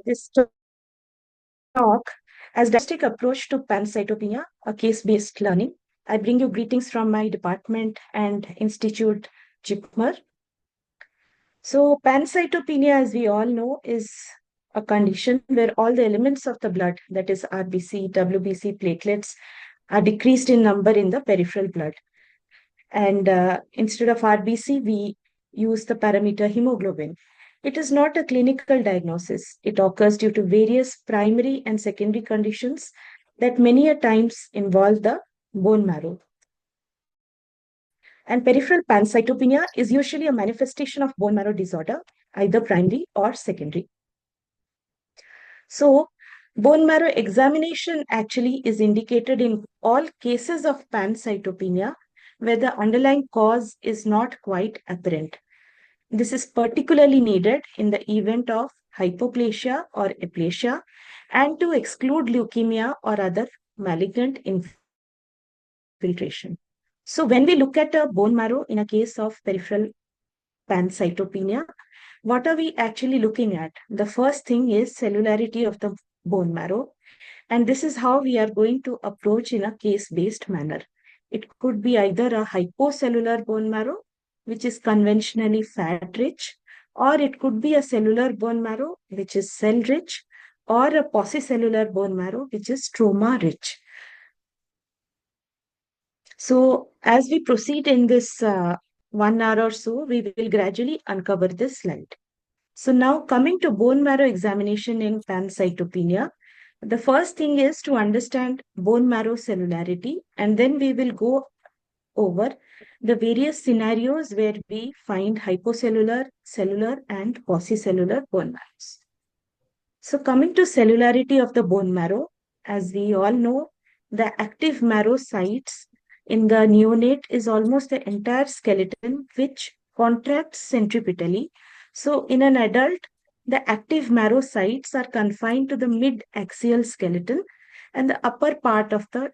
this talk as diagnostic approach to pancytopenia, a case-based learning. I bring you greetings from my department and institute, JIPMER. So pancytopenia, as we all know, is a condition where all the elements of the blood, that is RBC, WBC, platelets, are decreased in number in the peripheral blood. And instead of RBC, we use the parameter hemoglobin. It is not a clinical diagnosis. It occurs due to various primary and secondary conditions that many a times involve the bone marrow. And peripheral pancytopenia is usually a manifestation of bone marrow disorder, either primary or secondary. So, bone marrow examination actually is indicated in all cases of pancytopenia where the underlying cause is not quite apparent. This is particularly needed in the event of hypoplasia or aplasia and to exclude leukemia or other malignant infiltration. So when we look at a bone marrow in a case of peripheral pancytopenia, what are we actually looking at? The first thing is cellularity of the bone marrow. And this is how we are going to approach in a case-based manner. It could be either a hypocellular bone marrow, which is conventionally fat-rich, or it could be a cellular bone marrow, which is cell-rich, or a paucicellular bone marrow, which is stroma-rich. So as we proceed in this 1 hour or so, we will gradually uncover this slide. So now coming to bone marrow examination in pancytopenia, the first thing is to understand bone marrow cellularity, and then we will go over the various scenarios where we find hypocellular, cellular, and paucicellular bone marrows. So coming to cellularity of the bone marrow, as we all know, the active marrow sites in the neonate is almost the entire skeleton which contracts centripetally. So in an adult, the active marrow sites are confined to the mid-axial skeleton and the upper part of the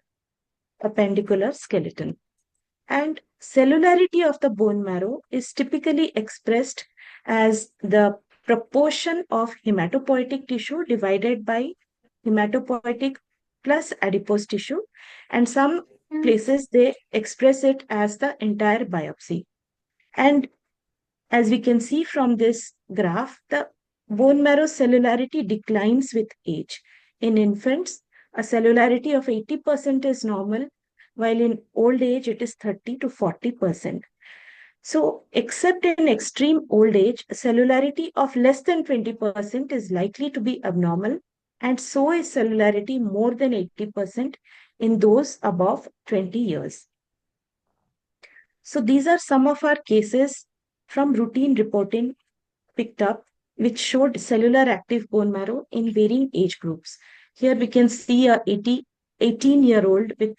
appendicular skeleton. And cellularity of the bone marrow is typically expressed as the proportion of hematopoietic tissue divided by hematopoietic plus adipose tissue. And some places they express it as the entire biopsy. And as we can see from this graph, the bone marrow cellularity declines with age. In infants, a cellularity of 80% is normal, while in old age it is 30 to 40%. So, except in extreme old age, cellularity of less than 20% is likely to be abnormal, and so is cellularity more than 80% in those above 20 years. So, these are some of our cases from routine reporting picked up, which showed cellular active bone marrow in varying age groups. Here we can see a 18-year-old with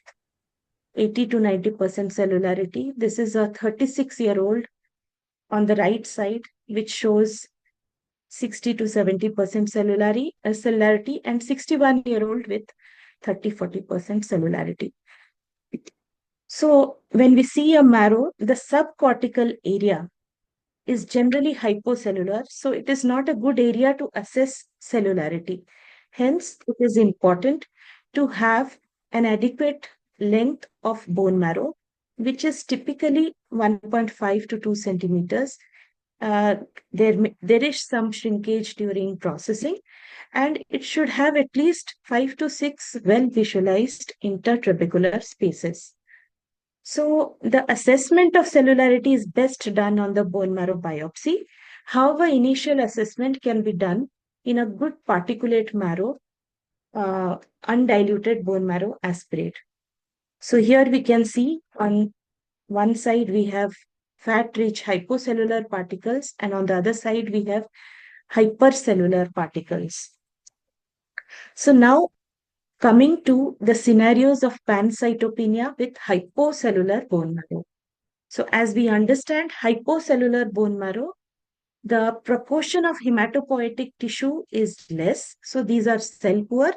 80 to 90% cellularity. This is a 36-year-old on the right side, which shows 60 to 70% cellularity, and 61-year-old with 30-40% cellularity. So when we see a marrow, the subcortical area is generally hypocellular, so it is not a good area to assess cellularity. Hence, it is important to have an adequate length of bone marrow, which is typically 1.5 to 2 centimeters. There is some shrinkage during processing, and it should have at least 5 to 6 well visualized intertrabecular spaces. So the assessment of cellularity is best done on the bone marrow biopsy. However, initial assessment can be done in a good particulate marrow, undiluted bone marrow aspirate. So here we can see on one side we have fat-rich hypocellular particles, and on the other side we have hypercellular particles. So now coming to the scenarios of pancytopenia with hypocellular bone marrow. So as we understand hypocellular bone marrow, the proportion of hematopoietic tissue is less. So these are cell poor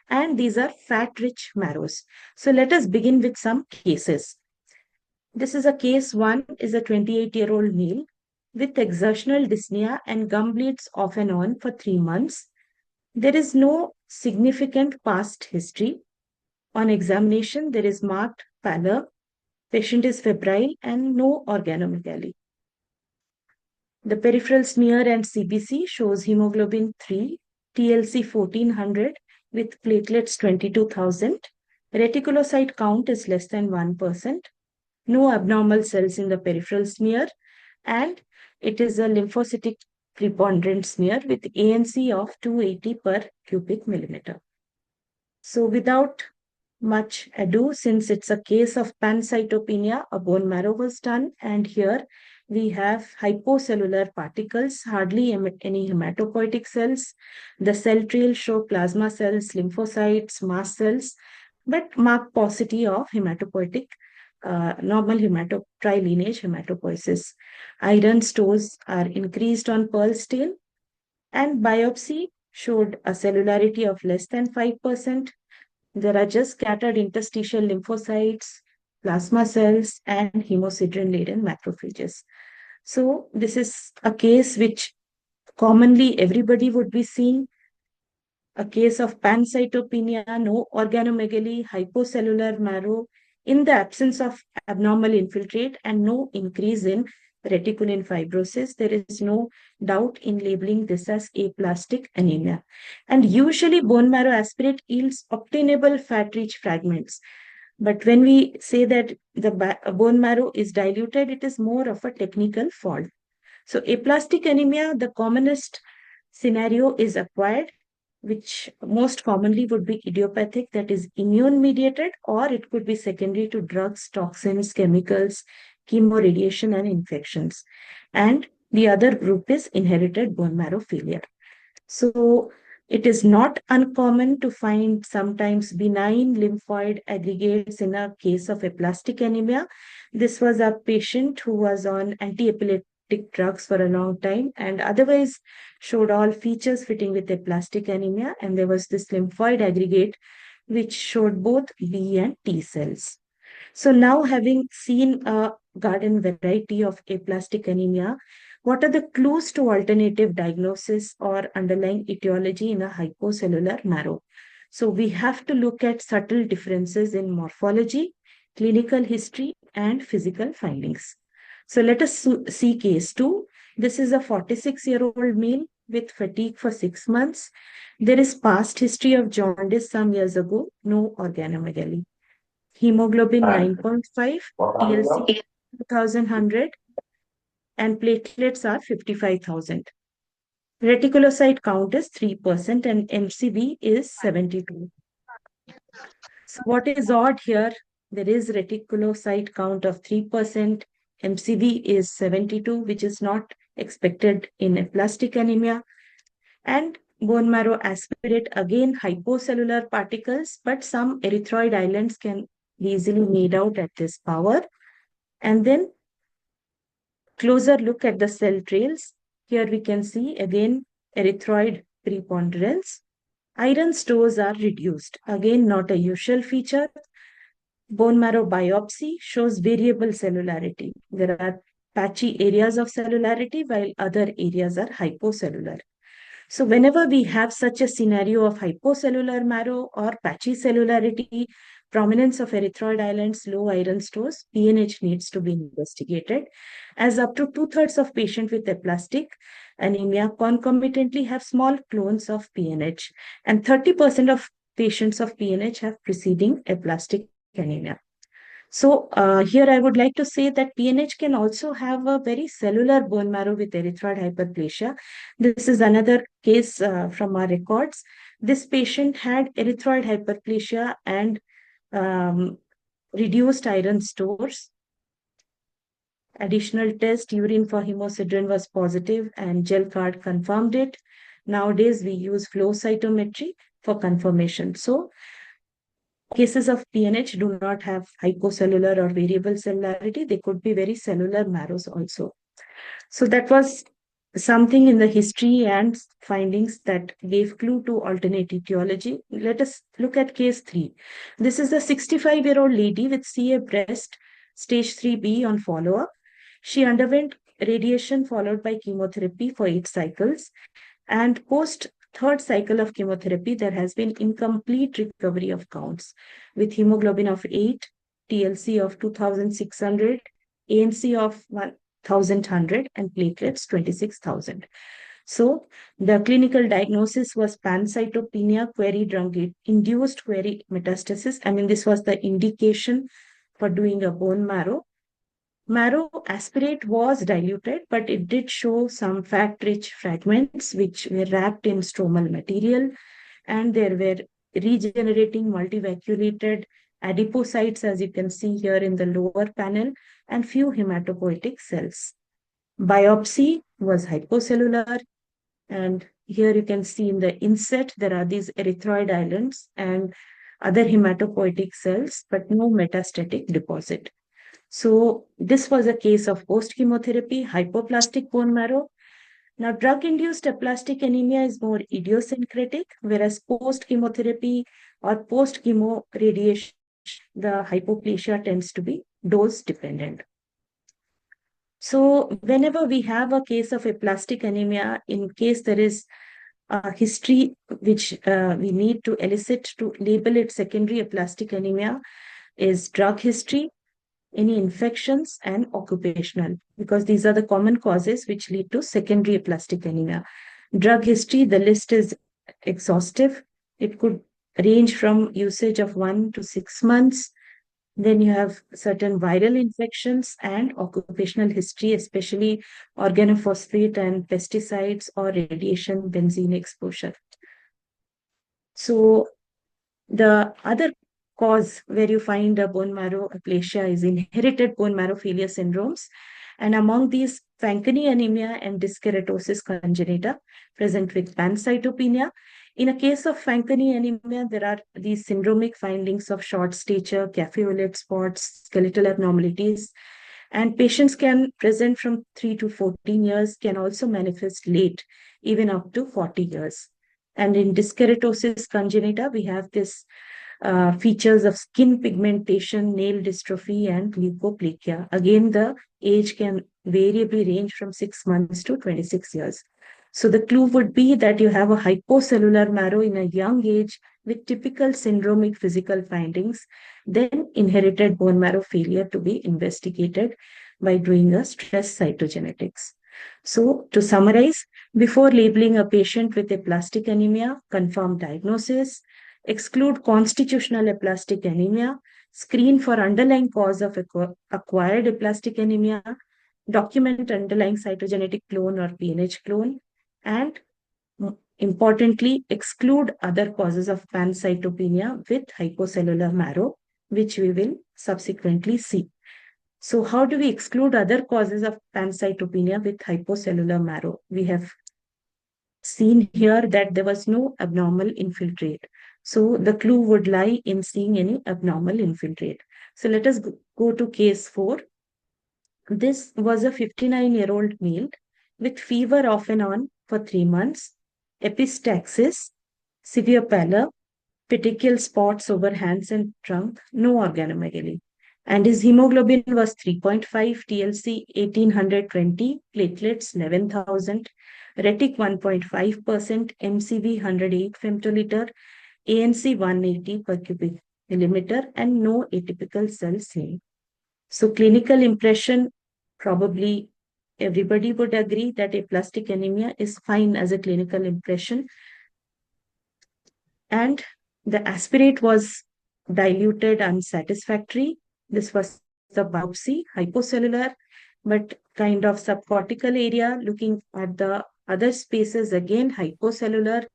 and these are fat-rich marrows. So let us begin with some cases. This is a case one is a 28-year-old male with exertional dyspnea and gum bleeds off and on for 3 months. There is no significant past history. On examination, there is marked pallor, patient is febrile, and no organomegaly. The peripheral smear and CBC shows hemoglobin 3, TLC 1400 with platelets 22,000. Reticulocyte count is less than 1%. No abnormal cells in the peripheral smear, and it is a lymphocytic preponderant smear with ANC of 280 per cubic millimeter. So without much ado, since it's a case of pancytopenia, a bone marrow was done, and here we have hypocellular particles, hardly any hematopoietic cells. The cell trail show plasma cells, lymphocytes, mast cells, but mark paucity of hematopoietic, normal trilineage hematopoiesis. Iron stores are increased on pearl stain, and biopsy showed a cellularity of less than 5%. There are just scattered interstitial lymphocytes, plasma cells, and hemosiderin-laden macrophages. So this is a case which commonly everybody would be seeing, a case of pancytopenia, no organomegaly, hypocellular marrow, in the absence of abnormal infiltrate and no increase in reticulin fibrosis. There is no doubt in labeling this as aplastic anemia. And usually bone marrow aspirate yields obtainable fat-rich fragments. But when we say that the bone marrow is diluted, it is more of a technical fault. So aplastic anemia, the commonest scenario is acquired, which most commonly would be idiopathic, that is immune mediated, or it could be secondary to drugs, toxins, chemicals, chemoradiation, and infections. And the other group is inherited bone marrow failure. So it is not uncommon to find sometimes benign lymphoid aggregates in a case of aplastic anemia. This was a patient who was on anti-epileptic drugs for a long time and otherwise showed all features fitting with aplastic anemia. And there was this lymphoid aggregate which showed both B and T cells. So now, having seen a garden variety of aplastic anemia, what are the clues to alternative diagnosis or underlying etiology in a hypocellular marrow? So we have to look at subtle differences in morphology, clinical history, and physical findings. So let us see case 2. This is a 46-year-old male with fatigue for 6 months. There is past history of jaundice some years ago, no organomegaly. Hemoglobin 9.5, TLC 2100, and platelets are 55,000. Reticulocyte count is 3% and MCV is 72. So what is odd here? There is reticulocyte count of 3%, MCV is 72, which is not expected in aplastic anemia. And bone marrow aspirate, again hypocellular particles, but some erythroid islands can be easily made out at this power. And then closer look at the cell trails. Here we can see again erythroid preponderance. Iron stores are reduced. Again, not a usual feature. Bone marrow biopsy shows variable cellularity. There are patchy areas of cellularity while other areas are hypocellular. So whenever we have such a scenario of hypocellular marrow or patchy cellularity, prominence of erythroid islands, low iron stores, PNH needs to be investigated, as up to two-thirds of patients with aplastic anemia concomitantly have small clones of PNH, and 30% of patients of PNH have preceding aplastic anemia. So here I would like to say that PNH can also have a very cellular bone marrow with erythroid hyperplasia. This is another case from our records. This patient had erythroid hyperplasia and reduced iron stores. Additional test, urine for hemosiderin was positive and gel card confirmed it. Nowadays, we use flow cytometry for confirmation. So cases of PNH do not have hypocellular or variable cellularity. They could be very cellular marrows also. So that was something in the history and findings that gave clue to alternate etiology. Let us look at case 3. This is a 65-year-old lady with CA breast stage 3B on follow-up. She underwent radiation followed by chemotherapy for 8 cycles. And post third cycle of chemotherapy, there has been incomplete recovery of counts with hemoglobin of 8, TLC of 2600, ANC of 1100, and platelets 26,000. So the clinical diagnosis was pancytopenia, query drug-induced query metastasis. I mean, this was the indication for doing a bone marrow. Marrow aspirate was diluted, but it did show some fat-rich fragments which were wrapped in stromal material, and there were regenerating multivacuolated adipocytes, as you can see here in the lower panel, and few hematopoietic cells. Biopsy was hypocellular, and here you can see in the inset, there are these erythroid islands and other hematopoietic cells, but no metastatic deposit. So this was a case of post-chemotherapy, hypoplastic bone marrow. Now, drug-induced aplastic anemia is more idiosyncratic, whereas post-chemotherapy or post-chemo radiation, the hypoplasia tends to be dose-dependent. So whenever we have a case of aplastic anemia, in case there is a history which we need to elicit to label it secondary aplastic anemia, is drug history, any infections, and occupational, because these are the common causes which lead to secondary aplastic anemia. Drug history, the list is exhaustive. It could range from usage of 1 to 6 months. Then you have certain viral infections and occupational history, especially organophosphate and pesticides or radiation benzene exposure. So the other cause where you find a bone marrow aplasia is inherited bone marrow failure syndromes. And among these, Fanconi anemia and dyskeratosis congenita present with pancytopenia. In a case of Fanconi anemia, there are these syndromic findings of short stature, cafe au lait spots, skeletal abnormalities, and patients can present from 3 to 14 years, can also manifest late, even up to 40 years. And in dyskeratosis congenita, we have this features of skin pigmentation, nail dystrophy, and leukoplakia. Again, the age can variably range from 6 months to 26 years. So the clue would be that you have a hypocellular marrow in a young age with typical syndromic physical findings, then inherited bone marrow failure to be investigated by doing a stress cytogenetics. So to summarize, before labeling a patient with aplastic anemia, confirm diagnosis, exclude constitutional aplastic anemia, screen for underlying cause of acquired aplastic anemia, document underlying cytogenetic clone or PNH clone, and importantly, exclude other causes of pancytopenia with hypocellular marrow, which we will subsequently see. So how do we exclude other causes of pancytopenia with hypocellular marrow? We have seen here that there was no abnormal infiltrate. So the clue would lie in seeing any abnormal infiltrate. So let us go to case 4. This was a 59-year-old male with fever off and on for 3 months, epistaxis, severe pallor, petechial spots over hands and trunk, no organomegaly. And his hemoglobin was 3.5, TLC 1820, platelets 11,000, retic 1.5%, MCV 108 femtoliter, ANC 180 per cubic millimeter, and no atypical cell seen. So clinical impression, probably everybody would agree that aplastic anemia is fine as a clinical impression. And the aspirate was diluted unsatisfactory. This was the biopsy, hypocellular, but kind of subcortical area. Looking at the other spaces, again, hypocellular.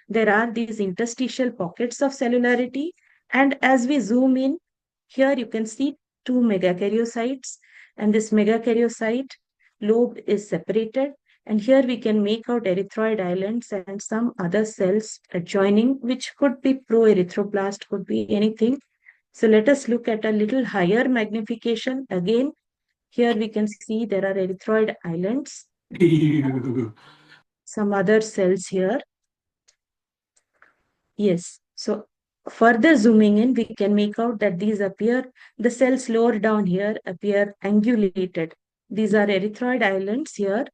There are these interstitial pockets of cellularity. And as we zoom in, here you can see 2 megakaryocytes, and this megakaryocyte lobe is separated. And here we can make out erythroid islands and some other cells adjoining, which could be pro-erythroblast, could be anything. So let us look at a little higher magnification. Again, here we can see there are erythroid islands, some other cells here. Yes. So further zooming in, we can make out that these appear, the cells lower down here appear angulated. These are erythroid islands here,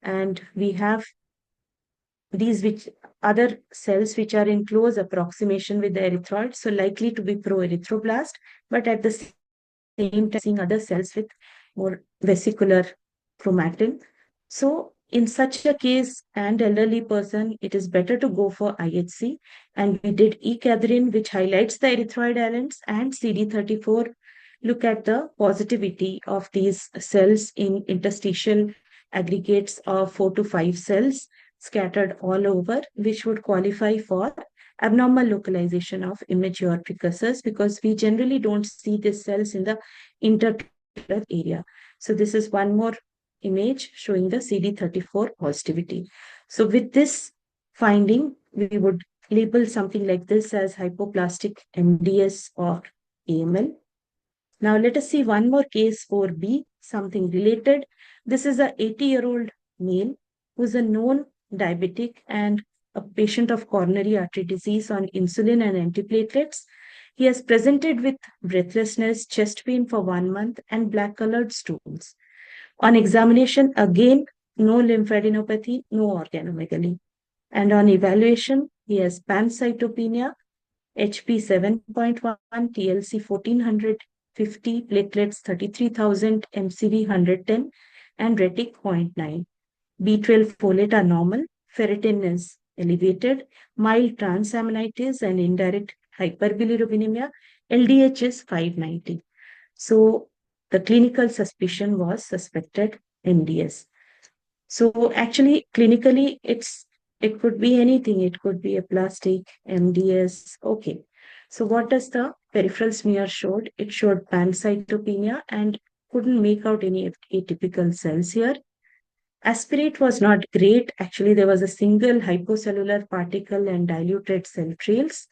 and we have these which other cells which are in close approximation with the erythroid, so likely to be pro-erythroblast, but at the same time seeing other cells with more vesicular chromatin. So in such a case and elderly person, it is better to go for IHC. And we did E-cadherin, which highlights the erythroid islands, and CD34 look at the positivity of these cells in interstitial aggregates of 4 to 5 cells scattered all over, which would qualify for abnormal localization of immature precursors, because we generally don't see these cells in the intertubular area. So this is one more image showing the CD34 positivity. So with this finding, we would label something like this as hypoplastic MDS or AML. Now let us see one more case for B, something related. This is a 80-year-old male who's a known diabetic and a patient of coronary artery disease on insulin and antiplatelets. He has presented with breathlessness, chest pain for 1 month, and black-colored stools. On examination, again, no lymphadenopathy, no organomegaly. And on evaluation, he has pancytopenia, HP 7.1, TLC 1450, platelets 33,000, MCV 110, and retic 0.9. B12 folate are normal, ferritin is elevated, mild transaminitis and indirect hyperbilirubinemia, LDH is 590. So the clinical suspicion was suspected MDS. So actually, clinically, it could be anything. It could be a plastic, MDS. Okay. So what does the peripheral smear showed? It showed pancytopenia and couldn't make out any atypical cells here. Aspirate was not great. Actually, there was a single hypocellular particle and diluted cell trails.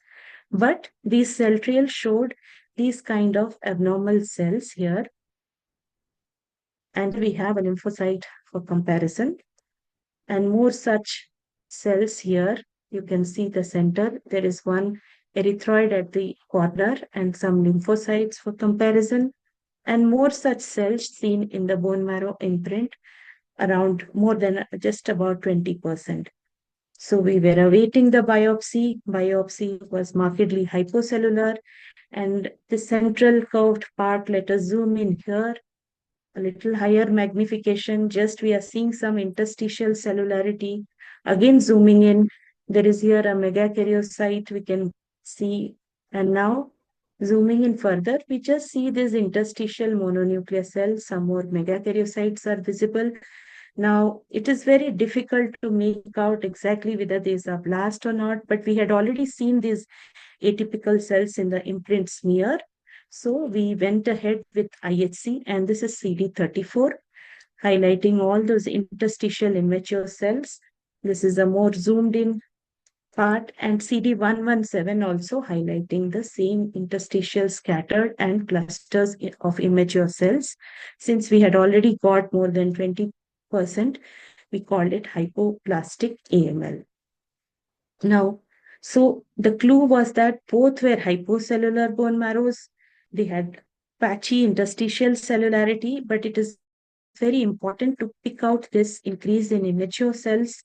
But these cell trails showed these kind of abnormal cells here. And we have a lymphocyte for comparison. And more such cells here. You can see the center. There is one erythroid at the corner and some lymphocytes for comparison. And more such cells seen in the bone marrow imprint, around more than just about 20%. So we were awaiting the biopsy. Biopsy was markedly hypocellular. And the central curved part, let us zoom in here, a little higher magnification, just we are seeing some interstitial cellularity. Again, zooming in, there is here a megakaryocyte we can see. And now, zooming in further, we just see this interstitial mononuclear cells. Some more megakaryocytes are visible. Now, it is very difficult to make out exactly whether these are blast or not, but we had already seen these atypical cells in the imprint smear. So we went ahead with IHC, and this is CD34, highlighting all those interstitial immature cells. This is a more zoomed in part, and CD117 also highlighting the same interstitial scattered and clusters of immature cells. Since we had already got more than 20%, we called it hypoplastic AML. Now, so the clue was that both were hypocellular bone marrows. They had patchy interstitial cellularity, but it is very important to pick out this increase in immature cells.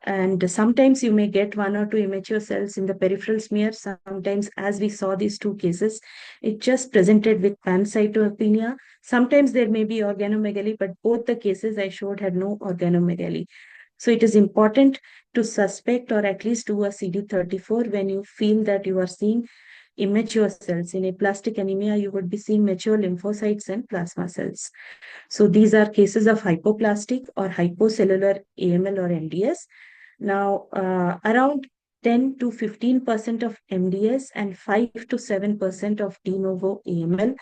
And sometimes you may get 1 or 2 immature cells in the peripheral smear. Sometimes, as we saw these two cases, it just presented with pancytopenia. Sometimes there may be organomegaly, but both the cases I showed had no organomegaly. So it is important to suspect or at least do a CD34 when you feel that you are seeing immature cells. In aplastic anemia, you would be seeing mature lymphocytes and plasma cells. So these are cases of hypoplastic or hypocellular AML or MDS. Now, around 10 to 15% of MDS and 5 to 7% of de novo AML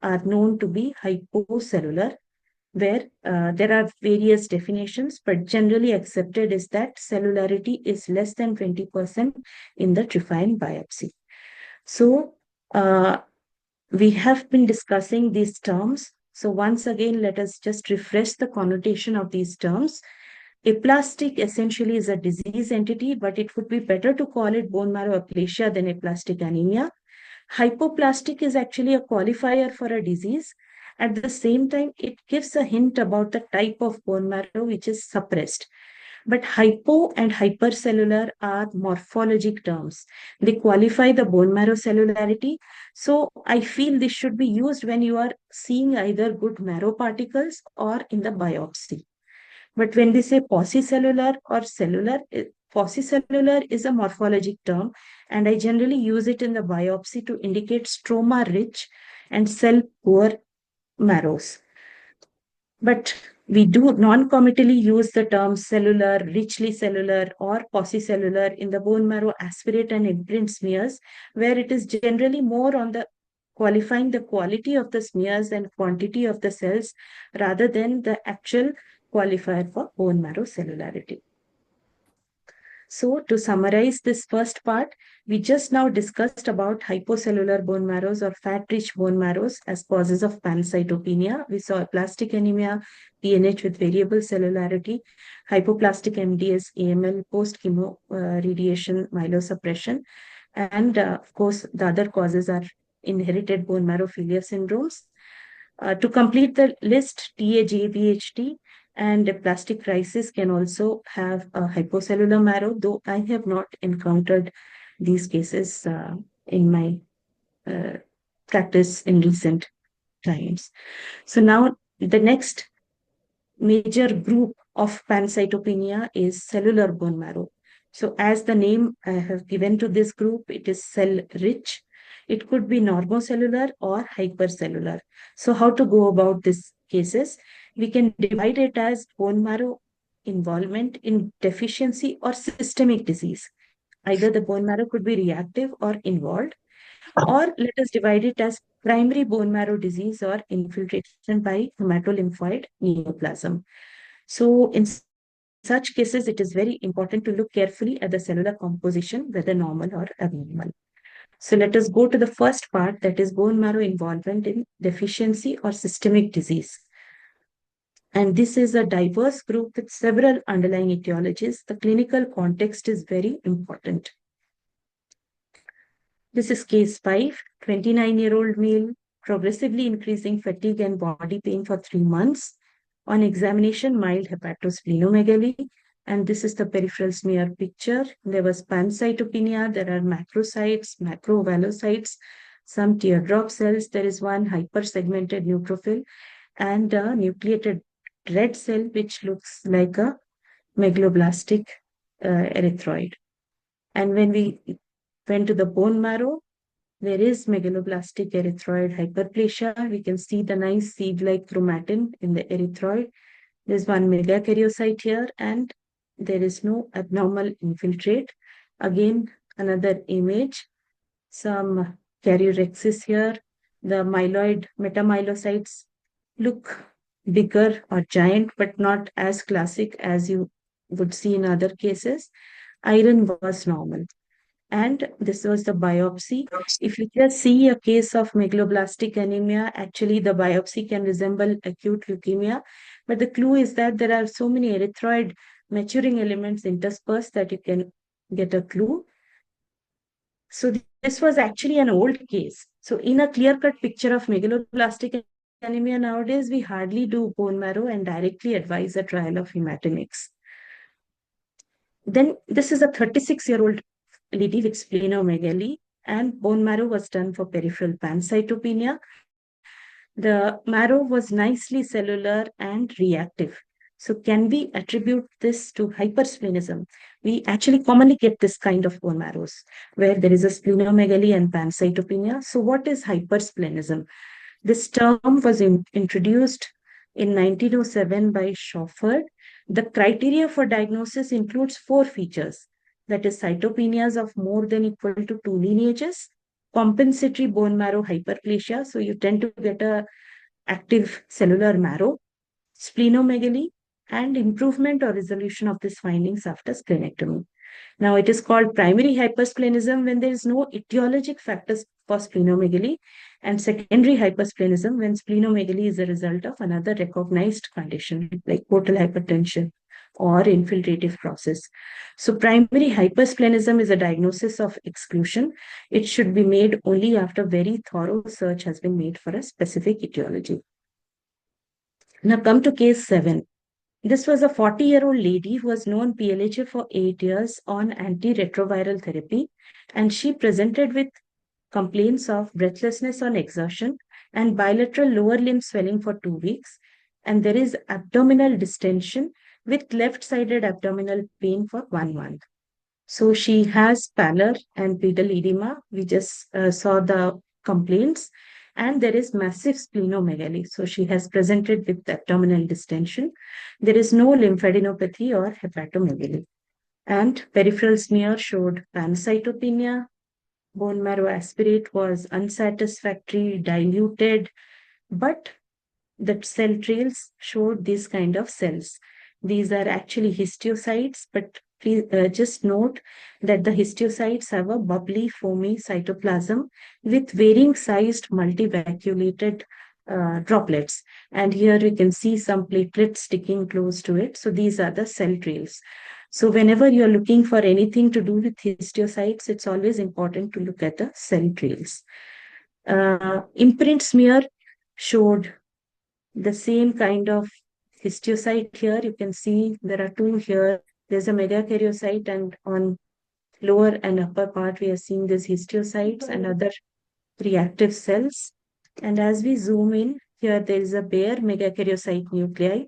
are known to be hypocellular, where there are various definitions, but generally accepted is that cellularity is less than 20% in the tryphin biopsy. So we have been discussing these terms. So once again, let us just refresh the connotation of these terms. Aplastic essentially is a disease entity, but it would be better to call it bone marrow aplasia than aplastic anemia. Hypoplastic is actually a qualifier for a disease. At the same time, it gives a hint about the type of bone marrow which is suppressed. But hypo and hypercellular are morphologic terms. They qualify the bone marrow cellularity. So I feel this should be used when you are seeing either good marrow particles or in the biopsy. But when we say paucicellular or cellular, paucicellular is a morphologic term, and I generally use it in the biopsy to indicate stroma-rich and cell-poor marrows. But we do non-committally use the term cellular, richly cellular, or paucicellular in the bone marrow aspirate and imprint smears, where it is generally more on the qualifying the quality of the smears and quantity of the cells rather than the actual qualifier for bone marrow cellularity. So to summarize this first part, we just now discussed about hypocellular bone marrows or fat-rich bone marrows as causes of pancytopenia. We saw aplastic anemia, PNH with variable cellularity, hypoplastic MDS, AML, post-chemo radiation myelosuppression. And of course, the other causes are inherited bone marrow failure syndromes. To complete the list, TAJVHT and plastic crisis can also have a hypocellular marrow, though I have not encountered these cases in my practice in recent times. So now the next major group of pancytopenia is cellular bone marrow. So as the name I have given to this group, it is cell rich. It could be normocellular or hypercellular. So how to go about these cases? We can divide it as bone marrow involvement in deficiency or systemic disease. Either the bone marrow could be reactive or involved, or let us divide it as primary bone marrow disease or infiltration by hematolymphoid neoplasm. So in such cases, it is very important to look carefully at the cellular composition, whether normal or abnormal. So let us go to the first part, that is bone marrow involvement in deficiency or systemic disease. And this is a diverse group with several underlying etiologies. The clinical context is very important. This is case 5, 29-year-old male, progressively increasing fatigue and body pain for 3 months. On examination, mild hepatosplenomegaly. And this is the peripheral smear picture. There was pancytopenia. There are macrocytes, macrovalocytes, some teardrop cells. There is one hypersegmented neutrophil and a nucleated red cell, which looks like a megaloblastic erythroid. And when we went to the bone marrow, there is megaloblastic erythroid hyperplasia. We can see the nice seed-like chromatin in the erythroid. There's one megakaryocyte here, and there is no abnormal infiltrate. Again, another image, some karyorhexis here. The myeloid metamyelocytes look bigger or giant, but not as classic as you would see in other cases. Iron was normal. And this was the biopsy. If you just see a case of megaloblastic anemia, actually the biopsy can resemble acute leukemia. But the clue is that there are so many erythroid maturing elements interspersed that you can get a clue. So this was actually an old case. So in a clear-cut picture of megaloblastic anemia nowadays, we hardly do bone marrow and directly advise a trial of hematinics. Then this is a 36-year-old lady with splenomegaly, and bone marrow was done for peripheral pancytopenia. The marrow was nicely cellular and reactive. So can we attribute this to hypersplenism? We actually commonly get this kind of bone marrows where there is a splenomegaly and pancytopenia. So what is hypersplenism? This term was introduced in 1907 by Schofford. The criteria for diagnosis includes 4 features, that is cytopenias of more than equal to 2 lineages, compensatory bone marrow hyperplasia, so you tend to get a active cellular marrow, splenomegaly, and improvement or resolution of these findings after splenectomy. Now, it is called primary hypersplenism when there is no etiologic factors for splenomegaly, and secondary hypersplenism when splenomegaly is a result of another recognized condition like portal hypertension or infiltrative process. So primary hypersplenism is a diagnosis of exclusion. It should be made only after very thorough search has been made for a specific etiology. Now come to case 7. This was a 40-year-old lady who was known PLHA for 8 years on antiretroviral therapy, and she presented with complaints of breathlessness on exertion and bilateral lower limb swelling for 2 weeks. And there is abdominal distension with left sided abdominal pain for 1 month. So she has pallor and pedal edema. We just saw the complaints. And there is massive splenomegaly. So she has presented with abdominal distension. There is no lymphadenopathy or hepatomegaly. And peripheral smear showed pancytopenia. Bone marrow aspirate was unsatisfactory, diluted, but the cell trails showed these kind of cells. These are actually histiocytes, but please just note that the histiocytes have a bubbly, foamy cytoplasm with varying sized multivacuolated droplets. And here you can see some platelets sticking close to it. So these are the cell trails. So whenever you're looking for anything to do with histiocytes, it's always important to look at the cell trails. Imprint smear showed the same kind of histiocyte here. You can see there are two here. There's a megakaryocyte, and on lower and upper part, we are seeing these histiocytes and other reactive cells. And as we zoom in, here there is a bare megakaryocyte nuclei,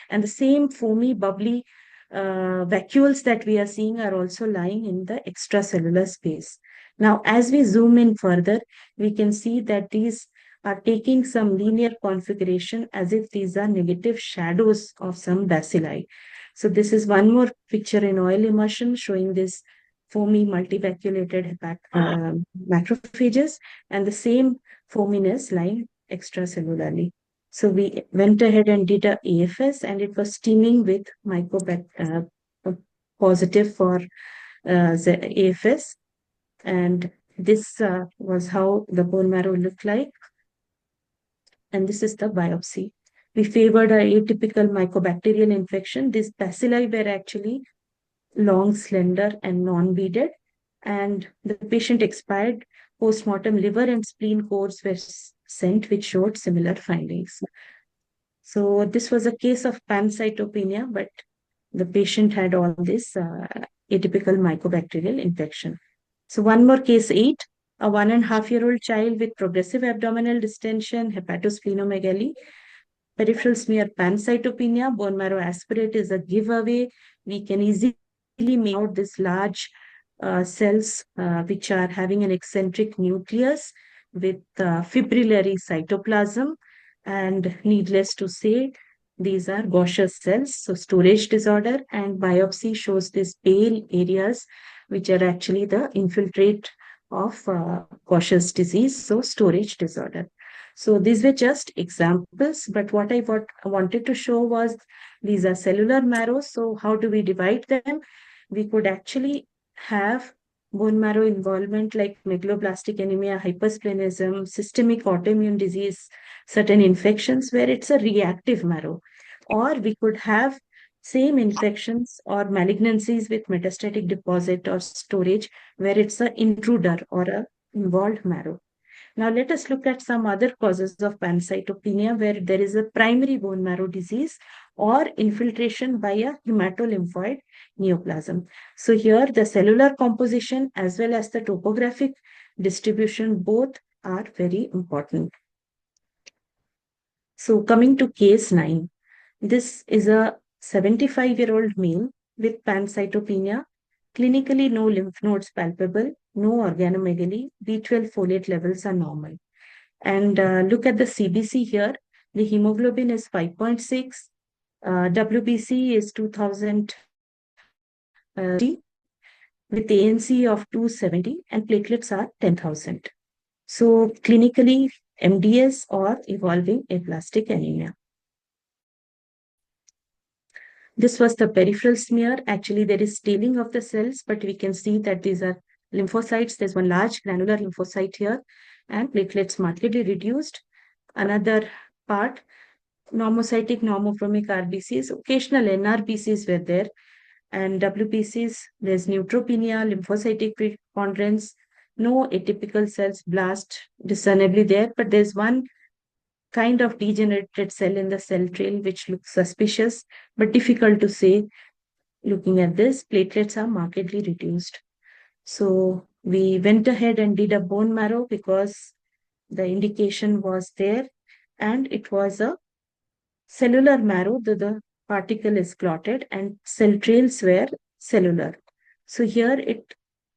and the same foamy, bubbly vacuoles that we are seeing are also lying in the extracellular space. Now, as we zoom in further, we can see that these are taking some linear configuration as if these are negative shadows of some bacilli. So this is one more picture in oil immersion showing this foamy multivacuolated macrophages and the same foaminess lying extracellularly. So we went ahead and did a AFS, and it was teeming with positive for the AFS. And this was how the bone marrow looked like. And this is the biopsy. We favored a atypical mycobacterial infection. These bacilli were actually long, slender, and non-beaded. And the patient expired. Post-mortem liver and spleen cores were sent, which showed similar findings. So this was a case of pancytopenia, but the patient had all this atypical mycobacterial infection. So one more case 8, a 1.5-year-old child with progressive abdominal distension, hepatosplenomegaly, peripheral smear pancytopenia, bone marrow aspirate is a giveaway. We can easily make out this large cells which are having an eccentric nucleus with fibrillary cytoplasm. And needless to say, these are Gaucher's cells, so storage disorder, and biopsy shows these pale areas which are actually the infiltrate of Gaucher's disease, so storage disorder. So these were just examples, but what I wanted to show was these are cellular marrows. So how do we divide them? We could actually have bone marrow involvement like megaloblastic anemia, hypersplenism, systemic autoimmune disease, certain infections where it's a reactive marrow. Or we could have same infections or malignancies with metastatic deposit or storage where it's an intruder or a involved marrow. Now let us look at some other causes of pancytopenia where there is a primary bone marrow disease or infiltration by a hematolymphoid neoplasm. So here the cellular composition as well as the topographic distribution both are very important. So coming to case 9, this is a 75-year-old male with pancytopenia. Clinically, no lymph nodes palpable, no organomegaly, B12 folate levels are normal. And look at the CBC here. The hemoglobin is 5.6, WBC is 2000 with ANC of 270, and platelets are 10,000. So clinically, MDS or evolving aplastic anemia. This was the peripheral smear. Actually, there is staining of the cells, but we can see that these are lymphocytes. There's one large granular lymphocyte here, and platelets markedly reduced. Another part, normocytic, normochromic RBCs, occasional NRBCs were there, and WBCs, there's neutropenia, lymphocytic preponderance, no atypical cells, blast discernibly there, but there's one kind of degenerated cell in the cell trail, which looks suspicious, but difficult to say. Looking at this, platelets are markedly reduced. So we went ahead and did a bone marrow because the indication was there, and it was a cellular marrow. The particle is clotted and cell trails were cellular. So here it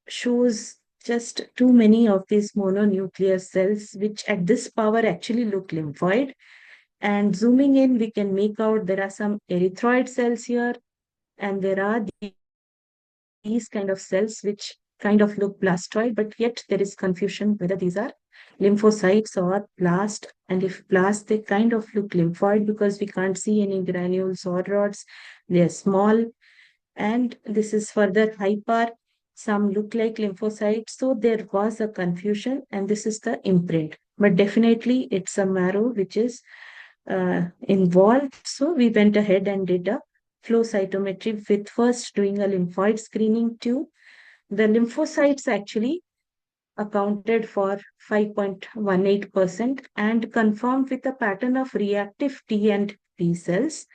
shows just too many of these mononuclear cells, which at this power actually look lymphoid. And zooming in, we can make out there are some erythroid cells here, and there are these kind of cells which kind of look blastoid, but yet there is confusion whether these are lymphocytes or blast. And if blast, they kind of look lymphoid because we can't see any granules or rods. They are small, and this is further hyper. Some look like lymphocytes. So there was a confusion, and this is the imprint. But definitely, it's a marrow which is involved. So we went ahead and did a flow cytometry with first doing a lymphoid screening tube. The lymphocytes actually accounted for 5.18% and confirmed with a pattern of reactive T and B cells.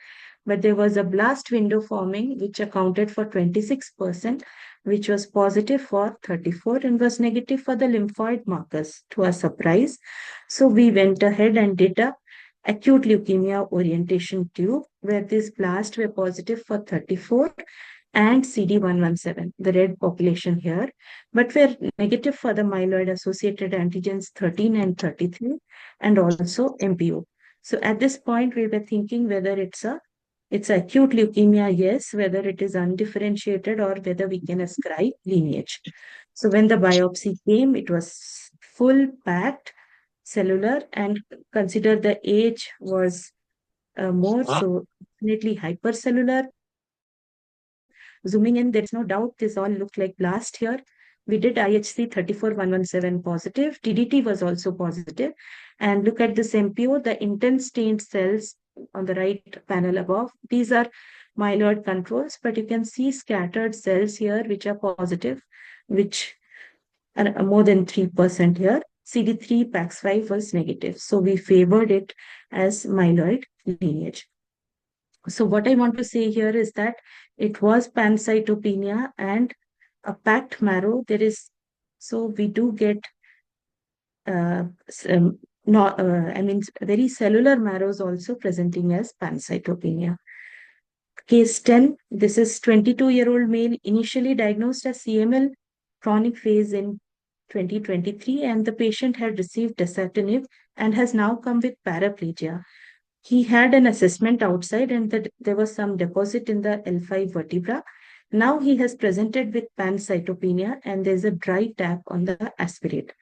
But there was a blast window forming, which accounted for 26%, which was positive for 34 and was negative for the lymphoid markers, to our surprise. So we went ahead and did a acute leukemia orientation tube where these blasts were positive for 34 and CD117, the red population here, but were negative for the myeloid associated antigens 13 and 33, and also MPO. So at this point, we were thinking whether it's acute leukemia, yes, whether it is undifferentiated or whether we can ascribe lineage. So when the biopsy came, it was full packed cellular, and consider the age was more, so definitely hypercellular. Zooming in, there is no doubt this all looked like blast here. We did IHC 34117 positive, DDT was also positive. And look at this MPO, the intense stained cells on the right panel above. These are myeloid controls, but you can see scattered cells here which are positive, which are more than 3% here. CD3 PAX5 was negative. So we favored it as myeloid lineage. So what I want to say here is that it was pancytopenia and a packed marrow. There is, so we do get not, I mean, very cellular marrows also presenting as pancytopenia. Case 10, this is 22-year-old male initially diagnosed as CML chronic phase in 2023, and the patient had received dasatinib and has now come with paraplegia. He had an assessment outside, and that there was some deposit in the L5 vertebra. Now he has presented with pancytopenia, and there's a dry tap on the aspirate.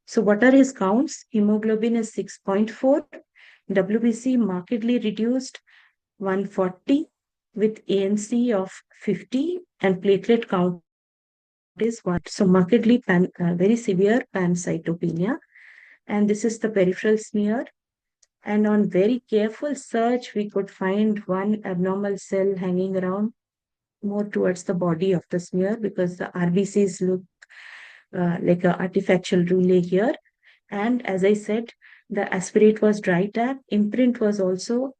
So what are his counts? Hemoglobin is 6.4, WBC markedly reduced 140 with ANC of 50, and platelet count is 1. So markedly very severe pancytopenia. And this is the peripheral smear. And on very careful search, we could find one abnormal cell hanging around more towards the body of the smear because the RBCs look like an artifactual relay here. And as I said, the aspirate was dry tap. Imprint was also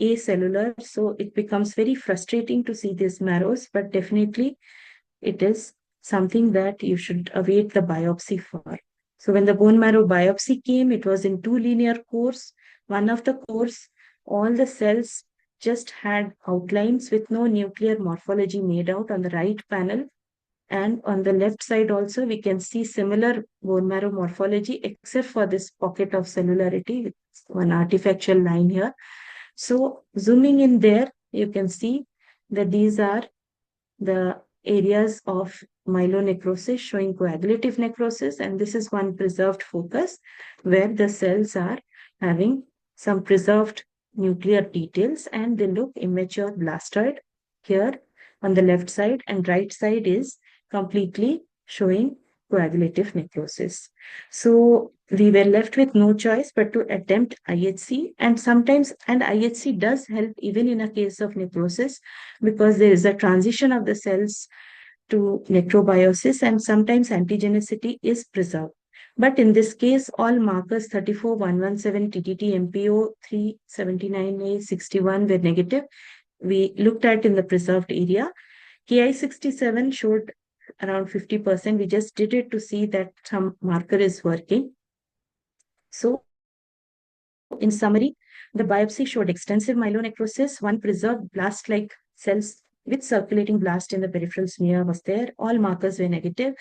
acellular. So it becomes very frustrating to see these marrows, but definitely it is something that you should await the biopsy for. So when the bone marrow biopsy came, it was in two linear cores. One of the cores, all the cells just had outlines with no nuclear morphology made out on the right panel. And on the left side also, we can see similar bone marrow morphology, except for this pocket of cellularity with one artifactual line here. So zooming in there, you can see that these are the areas of myelonecrosis showing coagulative necrosis, and this is one preserved focus where the cells are having some preserved nuclear details and they look immature blastoid here on the left side, and right side is completely showing coagulative necrosis. So we were left with no choice but to attempt IHC, and sometimes, and IHC does help even in a case of necrosis because there is a transition of the cells to necrobiosis, and sometimes antigenicity is preserved. But in this case, all markers 34117, TTT, MPO 379A, 61 were negative. We looked at in the preserved area. Ki67 showed around 50%. We just did it to see that some marker is working. So, in summary, the biopsy showed extensive myelonecrosis, one preserved blast-like cells with circulating blast in the peripheral smear was there. All markers were negative.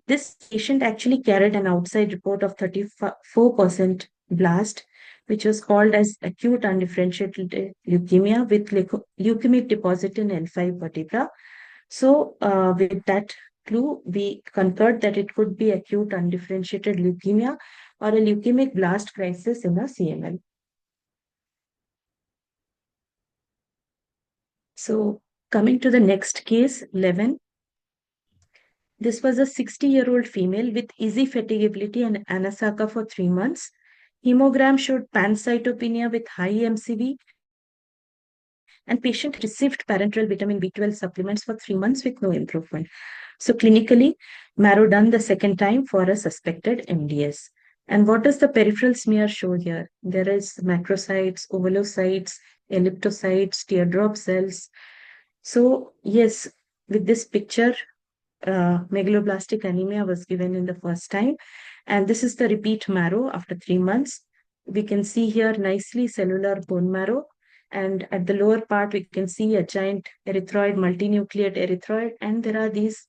This patient actually carried an outside report of 34% blast, which was called as acute undifferentiated leukemia with leukemic deposit in L5 vertebra. So, with that clue, we concurred that it could be acute undifferentiated leukemia or a leukemic blast crisis in a CML. So, coming to the next case, 11. This was a 60-year-old female with easy fatigability and anasaka for 3 months. Hemogram showed pancytopenia with high MCV, and patient received parenteral vitamin B12 supplements for 3 months with no improvement. So clinically, marrow done the second time for a suspected MDS. And what does the peripheral smear show here? There is macrocytes, ovulocytes, elliptocytes, teardrop cells. So yes, with this picture, megaloblastic anemia was given in the first time. And this is the repeat marrow after 3 months. We can see here nicely cellular bone marrow. And at the lower part, we can see a giant erythroid, multinucleate erythroid. And there are these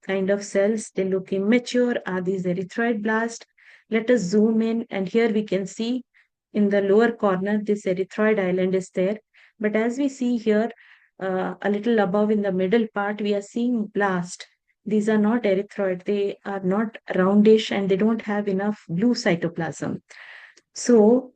kind of cells. They look immature. Are these erythroid blast? Let us zoom in. And here we can see in the lower corner, this erythroid island is there. But as we see here, a little above in the middle part, we are seeing blast. These are not erythroid. They are not roundish and they don't have enough blue cytoplasm. So,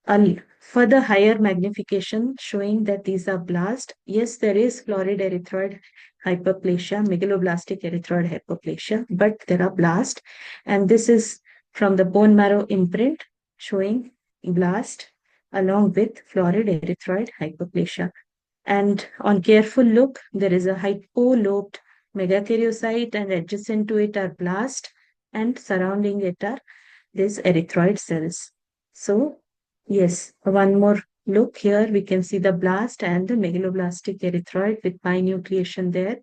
a further higher magnification showing that these are blast. Yes, there is florid erythroid hyperplasia, megaloblastic erythroid hyperplasia, but there are blast. And this is from the bone marrow imprint showing blast along with florid erythroid hyperplasia. And on careful look, there is a hypolobed megakaryocyte, and adjacent to it are blast, and surrounding it are these erythroid cells. So, yes, one more look here, we can see the blast and the megaloblastic erythroid with binucleation there.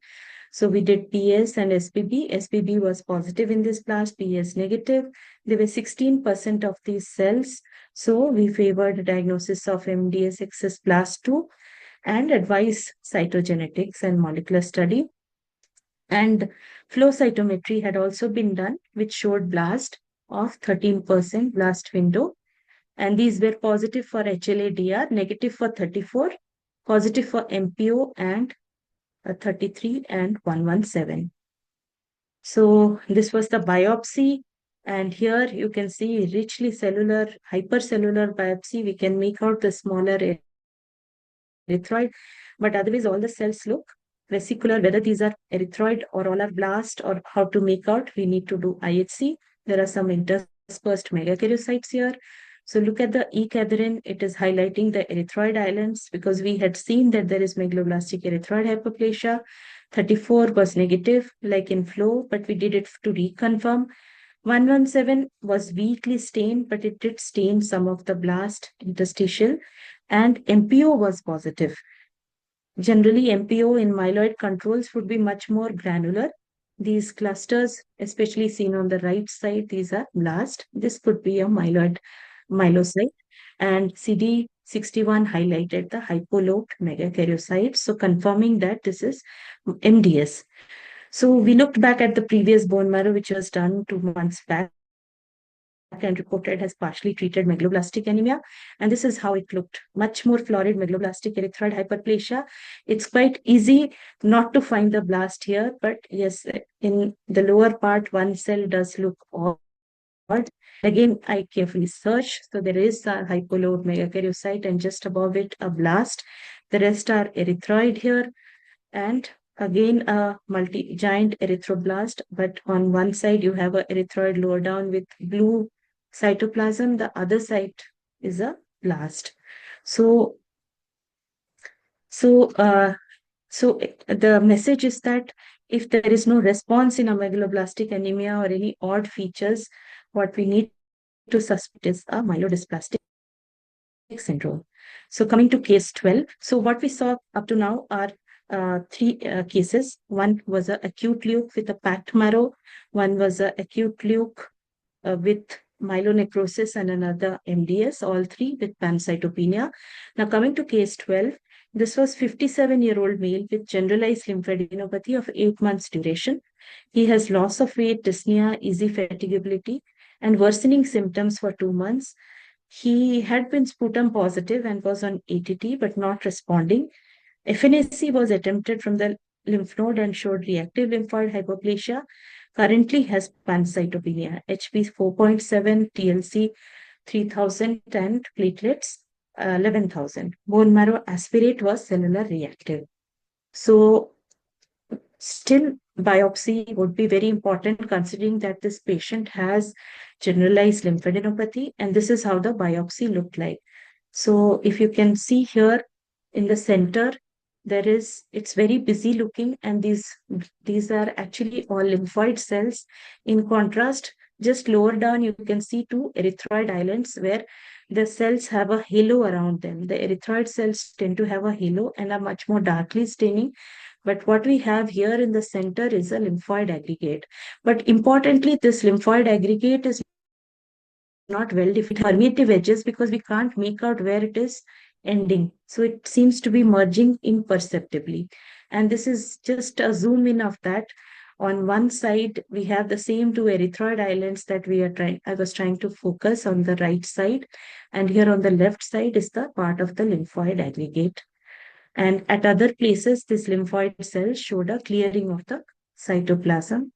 So we did PS and SPB. SPB was positive in this blast, PS negative. There were 16% of these cells. So we favored diagnosis of MDS excess blast 2 and advise cytogenetics and molecular study. And flow cytometry had also been done, which showed blast of 13% blast window. And these were positive for HLA-DR, negative for 34, positive for MPO and 33 and 117. So this was the biopsy. And here you can see richly cellular, hypercellular biopsy. We can make out the smaller erythroid, but otherwise all the cells look vesicular. Whether these are erythroid or all are blast or how to make out, we need to do IHC. There are some interspersed megakaryocytes here. So look at the E-cadherin. It is highlighting the erythroid islands because we had seen that there is megaloblastic erythroid hyperplasia. 34 was negative, like in flow, but we did it to reconfirm. 117 was weakly stained, but it did stain some of the blast interstitial, and MPO was positive. Generally, MPO in myeloid controls would be much more granular. These clusters, especially seen on the right side, these are blast. This could be a myelocyte. And CD61 highlighted the hypolobed megakaryocytes, so confirming that this is MDS. So we looked back at the previous bone marrow, which was done 2 months back and reported as partially treated megaloblastic anemia. And this is how it looked. Much more florid megaloblastic erythroid hyperplasia. It's quite easy not to find the blast here, but yes, in the lower part, one cell does look odd. Again, I carefully searched. So there is a hypolobed megakaryocyte and just above it, a blast. The rest are erythroid here. And again, a giant erythroblast, but on one side you have a erythroid lower down with blue cytoplasm, the other side is a blast. So, so, uh, the message is that if there is no response in a megaloblastic anemia or any odd features, what we need to suspect is a myelodysplastic syndrome. So coming to case 12, so what we saw up to now are three cases. One was a acute luke with a packed marrow, one was a acute luke with myelonecrosis, and another MDS, all three with pancytopenia. Now, coming to case 12, this was 57-year-old male with generalized lymphadenopathy of 8 months duration. He has loss of weight, dyspnea, easy fatigability, and worsening symptoms for 2 months. He had been sputum positive and was on ATT but not responding. FNAC was attempted from the lymph node and showed reactive lymphoid hypoplasia. Currently has pancytopenia, HB 4.7, TLC 3000, and platelets 11,000. Bone marrow aspirate was cellular reactive. So still, biopsy would be very important considering that this patient has generalized lymphadenopathy, and this is how the biopsy looked like. So if you can see here in the center, it's very busy looking, and these are actually all lymphoid cells. In contrast, just lower down, you can see two erythroid islands where the cells have a halo around them. The erythroid cells tend to have a halo and are much more darkly staining. But what we have here in the center is a lymphoid aggregate. But importantly, this lymphoid aggregate is not well defined. Permeative edges because we can't make out where it is ending. So it seems to be merging imperceptibly. And this is just a zoom in of that. On one side, we have the same two erythroid islands that I was trying to focus on the right side. And here on the left side is the part of the lymphoid aggregate. And at other places, this lymphoid cells showed a clearing of the cytoplasm.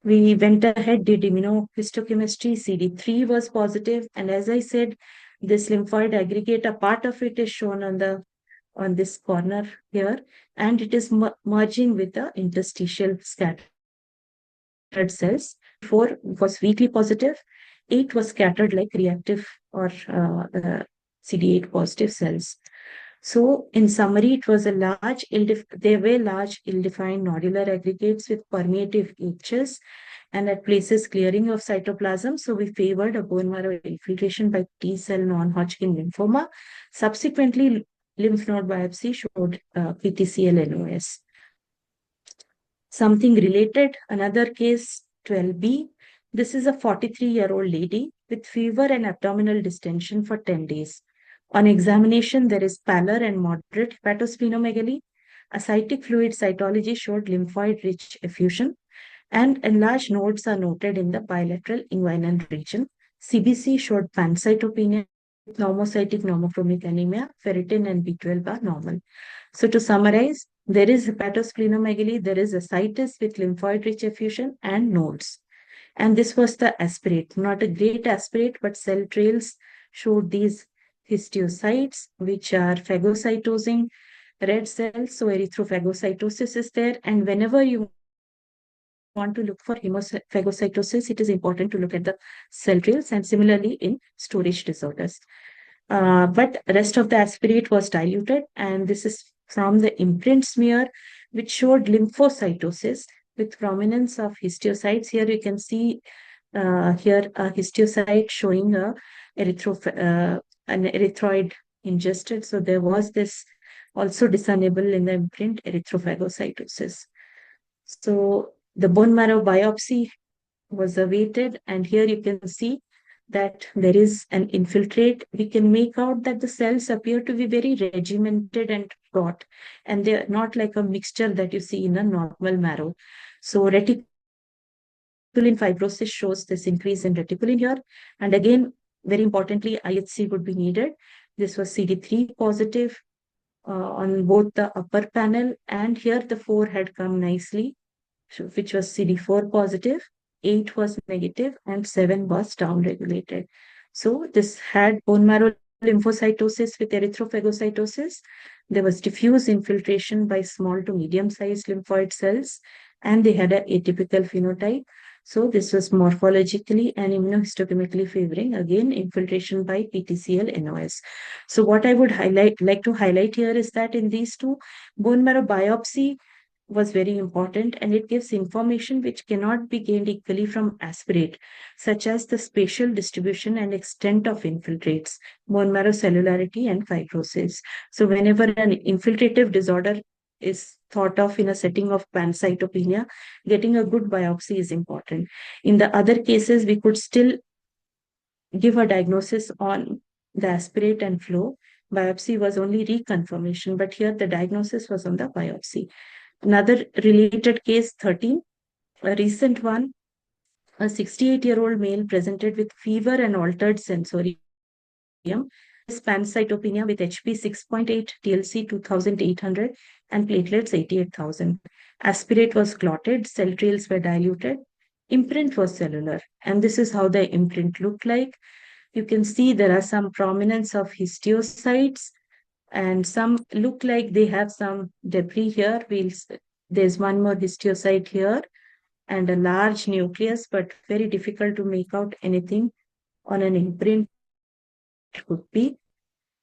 We went ahead, did immunohistochemistry, CD3 was positive, and as I said, this lymphoid aggregate, a part of it is shown on this corner here, and it is merging with the interstitial scattered cells. 4 was weakly positive, 8 was scattered like reactive or CD8 positive cells. So, in summary, it was a there were large ill-defined nodular aggregates with permeative edges and at places clearing of cytoplasm. So, we favored a bone marrow infiltration by T cell non-Hodgkin lymphoma. Subsequently, lymph node biopsy showed PTCL NOS. Something related, another case 12B. This is a 43-year-old lady with fever and abdominal distension for 10 days. On examination, there is pallor and moderate hepatosplenomegaly. Ascitic fluid cytology showed lymphoid-rich effusion, and enlarged nodes are noted in the bilateral inguinal region. CBC showed pancytopenia with normocytic normochromic anemia, ferritin and B12 are normal. So to summarize, there is hepatosplenomegaly, there is ascites with lymphoid-rich effusion and nodes. And this was the aspirate, not a great aspirate, but cell trails showed these histiocytes, which are phagocytosing red cells. So erythrophagocytosis is there. And whenever you want to look for phagocytosis, it is important to look at the cell trails, and similarly in storage disorders. But rest of the aspirate was diluted, and this is from the imprint smear, which showed lymphocytosis with prominence of histiocytes. Here you can see here a histiocyte showing an erythroid ingested. So there was this also discernible in the imprint erythrophagocytosis. So the bone marrow biopsy was awaited, and here you can see that there is an infiltrate. We can make out that the cells appear to be very regimented and taut, and they're not like a mixture that you see in a normal marrow. So reticulin fibrosis shows this increase in reticulin here. And again, very importantly, IHC would be needed. This was CD3 positive on both the upper panel, and here the 4 had come nicely, which was CD4 positive, 8 was negative, and 7 was downregulated. So this had bone marrow lymphocytosis with erythrophagocytosis. There was diffuse infiltration by small to medium-sized lymphoid cells, and they had an atypical phenotype. So this was morphologically and immunohistochemically favoring, again, infiltration by PTCL NOS. So what I would like to highlight here is that in these two, bone marrow biopsy was very important, and it gives information which cannot be gained equally from aspirate, such as the spatial distribution and extent of infiltrates, bone marrow cellularity, and fibrosis. So, whenever an infiltrative disorder is thought of in a setting of pancytopenia, getting a good biopsy is important. In the other cases, we could still give a diagnosis on the aspirate and flow. Biopsy was only reconfirmation, but here the diagnosis was on the biopsy. Another related case, 13, a recent one, a 68-year-old male presented with fever and altered sensorium, pancytopenia with HP 6.8, TLC 2800, and platelets 88,000. Aspirate was clotted, cell trails were diluted, imprint was cellular, and this is how the imprint looked like. You can see there are some prominence of histiocytes, and some look like they have some debris here. There's one more histiocyte here and a large nucleus, but very difficult to make out anything on an imprint could be.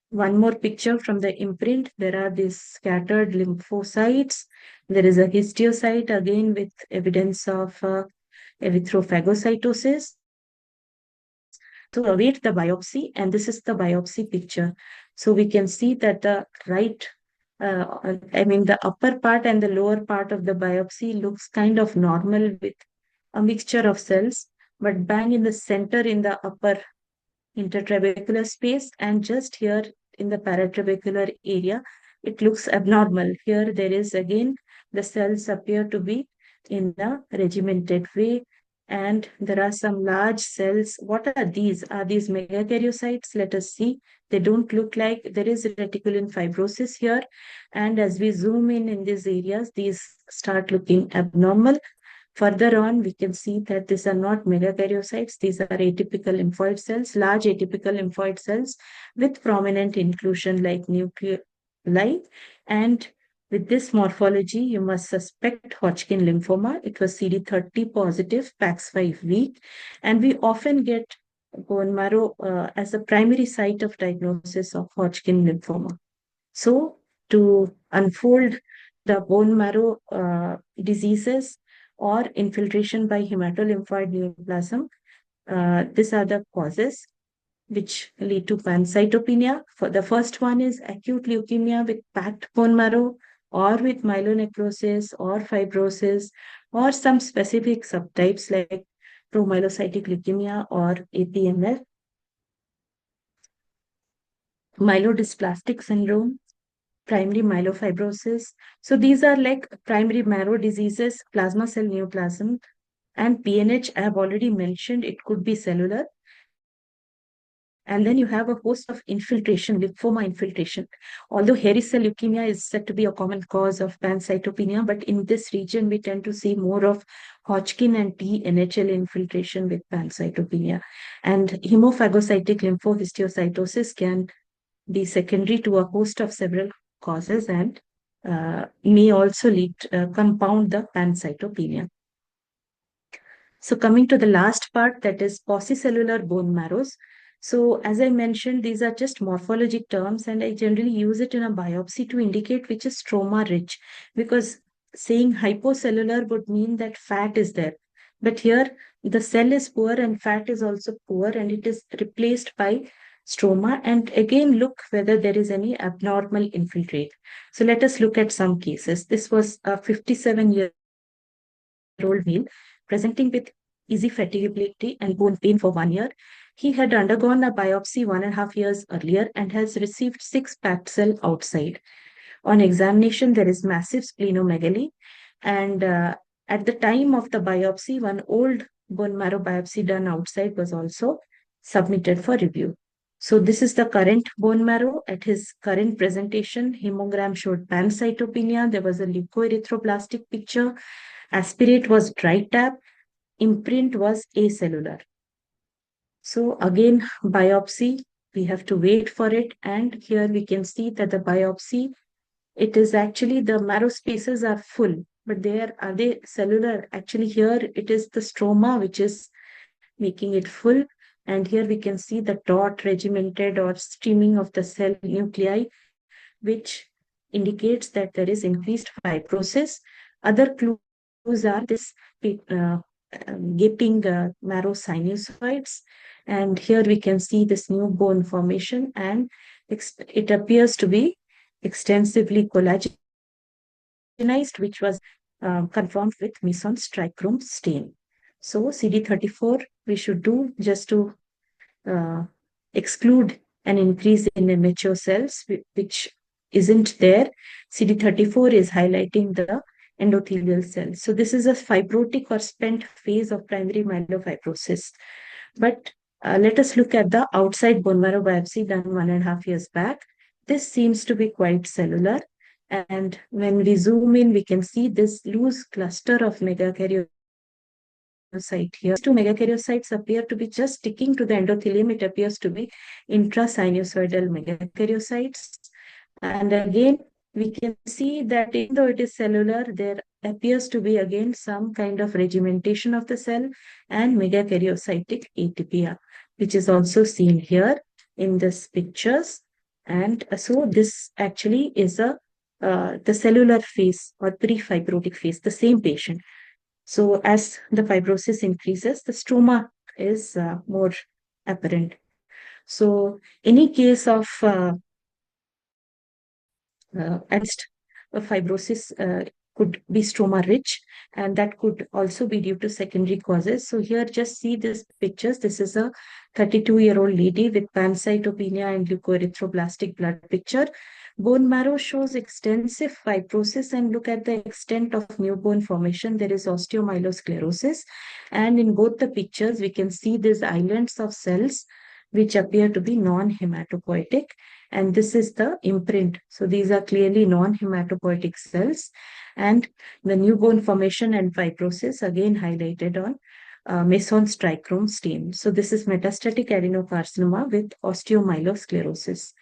One more picture from the imprint. There are these scattered lymphocytes. There is a histiocyte again with evidence of erythrophagocytosis. So await the biopsy, and this is the biopsy picture. So we can see that the the upper part and the lower part of the biopsy looks kind of normal with a mixture of cells, but bang in the center in the upper intertrabecular space and just here in the paratrabecular area, it looks abnormal. Here there is again, the cells appear to be in a regimented way, and there are some large cells. What are these? Are these megakaryocytes? Let us see. They don't look like there is reticulin fibrosis here. And as we zoom in these areas, these start looking abnormal. Further on, we can see that these are not megakaryocytes. These are atypical lymphoid cells, large atypical lymphoid cells with prominent inclusion like nuclei. And with this morphology, you must suspect Hodgkin lymphoma. It was CD30 positive, PAX5 weak, and we often get bone marrow as a primary site of diagnosis of Hodgkin lymphoma. So, to unfold the bone marrow diseases or infiltration by hematolymphoid neoplasm, these are the causes which lead to pancytopenia. For the first one is acute leukemia with packed bone marrow or with myelonecrosis or fibrosis or some specific subtypes like promyelocytic leukemia or APMF. Myelodysplastic syndrome, primary myelofibrosis. So these are like primary marrow diseases, plasma cell neoplasm, and PNH. I have already mentioned it could be cellular. And then you have a host of infiltration, lymphoma infiltration. Although hairy cell leukemia is said to be a common cause of pancytopenia, but in this region we tend to see more of Hodgkin and T-NHL infiltration with pancytopenia. And hemophagocytic lymphohistiocytosis can be secondary to a host of several causes and may also compound the pancytopenia. So coming to the last part, that is paucicellular bone marrows. So as I mentioned, these are just morphologic terms, and I generally use it in a biopsy to indicate which is stroma rich, because saying hypocellular would mean that fat is there. But here the cell is poor and fat is also poor, and it is replaced by stroma. And again, look whether there is any abnormal infiltrate. So let us look at some cases. This was a 57-year-old male presenting with easy fatigability and bone pain for 1 year. He had undergone a biopsy 1.5 years earlier and has received 6 packed cells outside. On examination, there is massive splenomegaly, and at the time of the biopsy, one old bone marrow biopsy done outside was also submitted for review. So this is the current bone marrow. At his current presentation, hemogram showed pancytopenia. There was a leukoerythroblastic picture. Aspirate was dry tap. Imprint was acellular. So again, biopsy, we have to wait for it. And here we can see that the biopsy, it is actually the marrow spaces are full, but are they cellular? Actually, here it is the stroma which is making it full. And here we can see the dot regimented or streaming of the cell nuclei, which indicates that there is increased fibrosis. Other clues are this gaping marrow sinusoids. And here we can see this new bone formation, and it appears to be extensively collagenized, which was confirmed with Meson's trichrome stain. So CD34 we should do just to uh, exclude an increase in immature cells, which isn't there. CD34 is highlighting the endothelial cells. So this is a fibrotic or spent phase of primary myelofibrosis. But let us look at the outside bone marrow biopsy done 1.5 years back. This seems to be quite cellular. And when we zoom in, we can see this loose cluster of megakaryocytes here. These two megakaryocytes appear to be just sticking to the endothelium. It appears to be intrasinusoidal megakaryocytes. And again, we can see that even though it is cellular, there appears to be again some kind of regimentation of the cell and megakaryocytic atypia, which is also seen here in this pictures. And so this actually is the cellular phase or prefibrotic phase, the same patient. So as the fibrosis increases, the stroma is more apparent. So any case of advanced fibrosis could be stroma rich, and that could also be due to secondary causes. So here just see these pictures. This is a 32-year-old lady with pancytopenia and leukoerythroblastic blood picture. Bone marrow shows extensive fibrosis, and look at the extent of new bone formation. There is osteomyelosclerosis, and in both the pictures we can see these islands of cells which appear to be non-hematopoietic, and this is the imprint. So these are clearly non-hematopoietic cells, and the new bone formation and fibrosis again highlighted on Meson's trichrome stain. So this is metastatic adenocarcinoma with osteomyelosclerosis.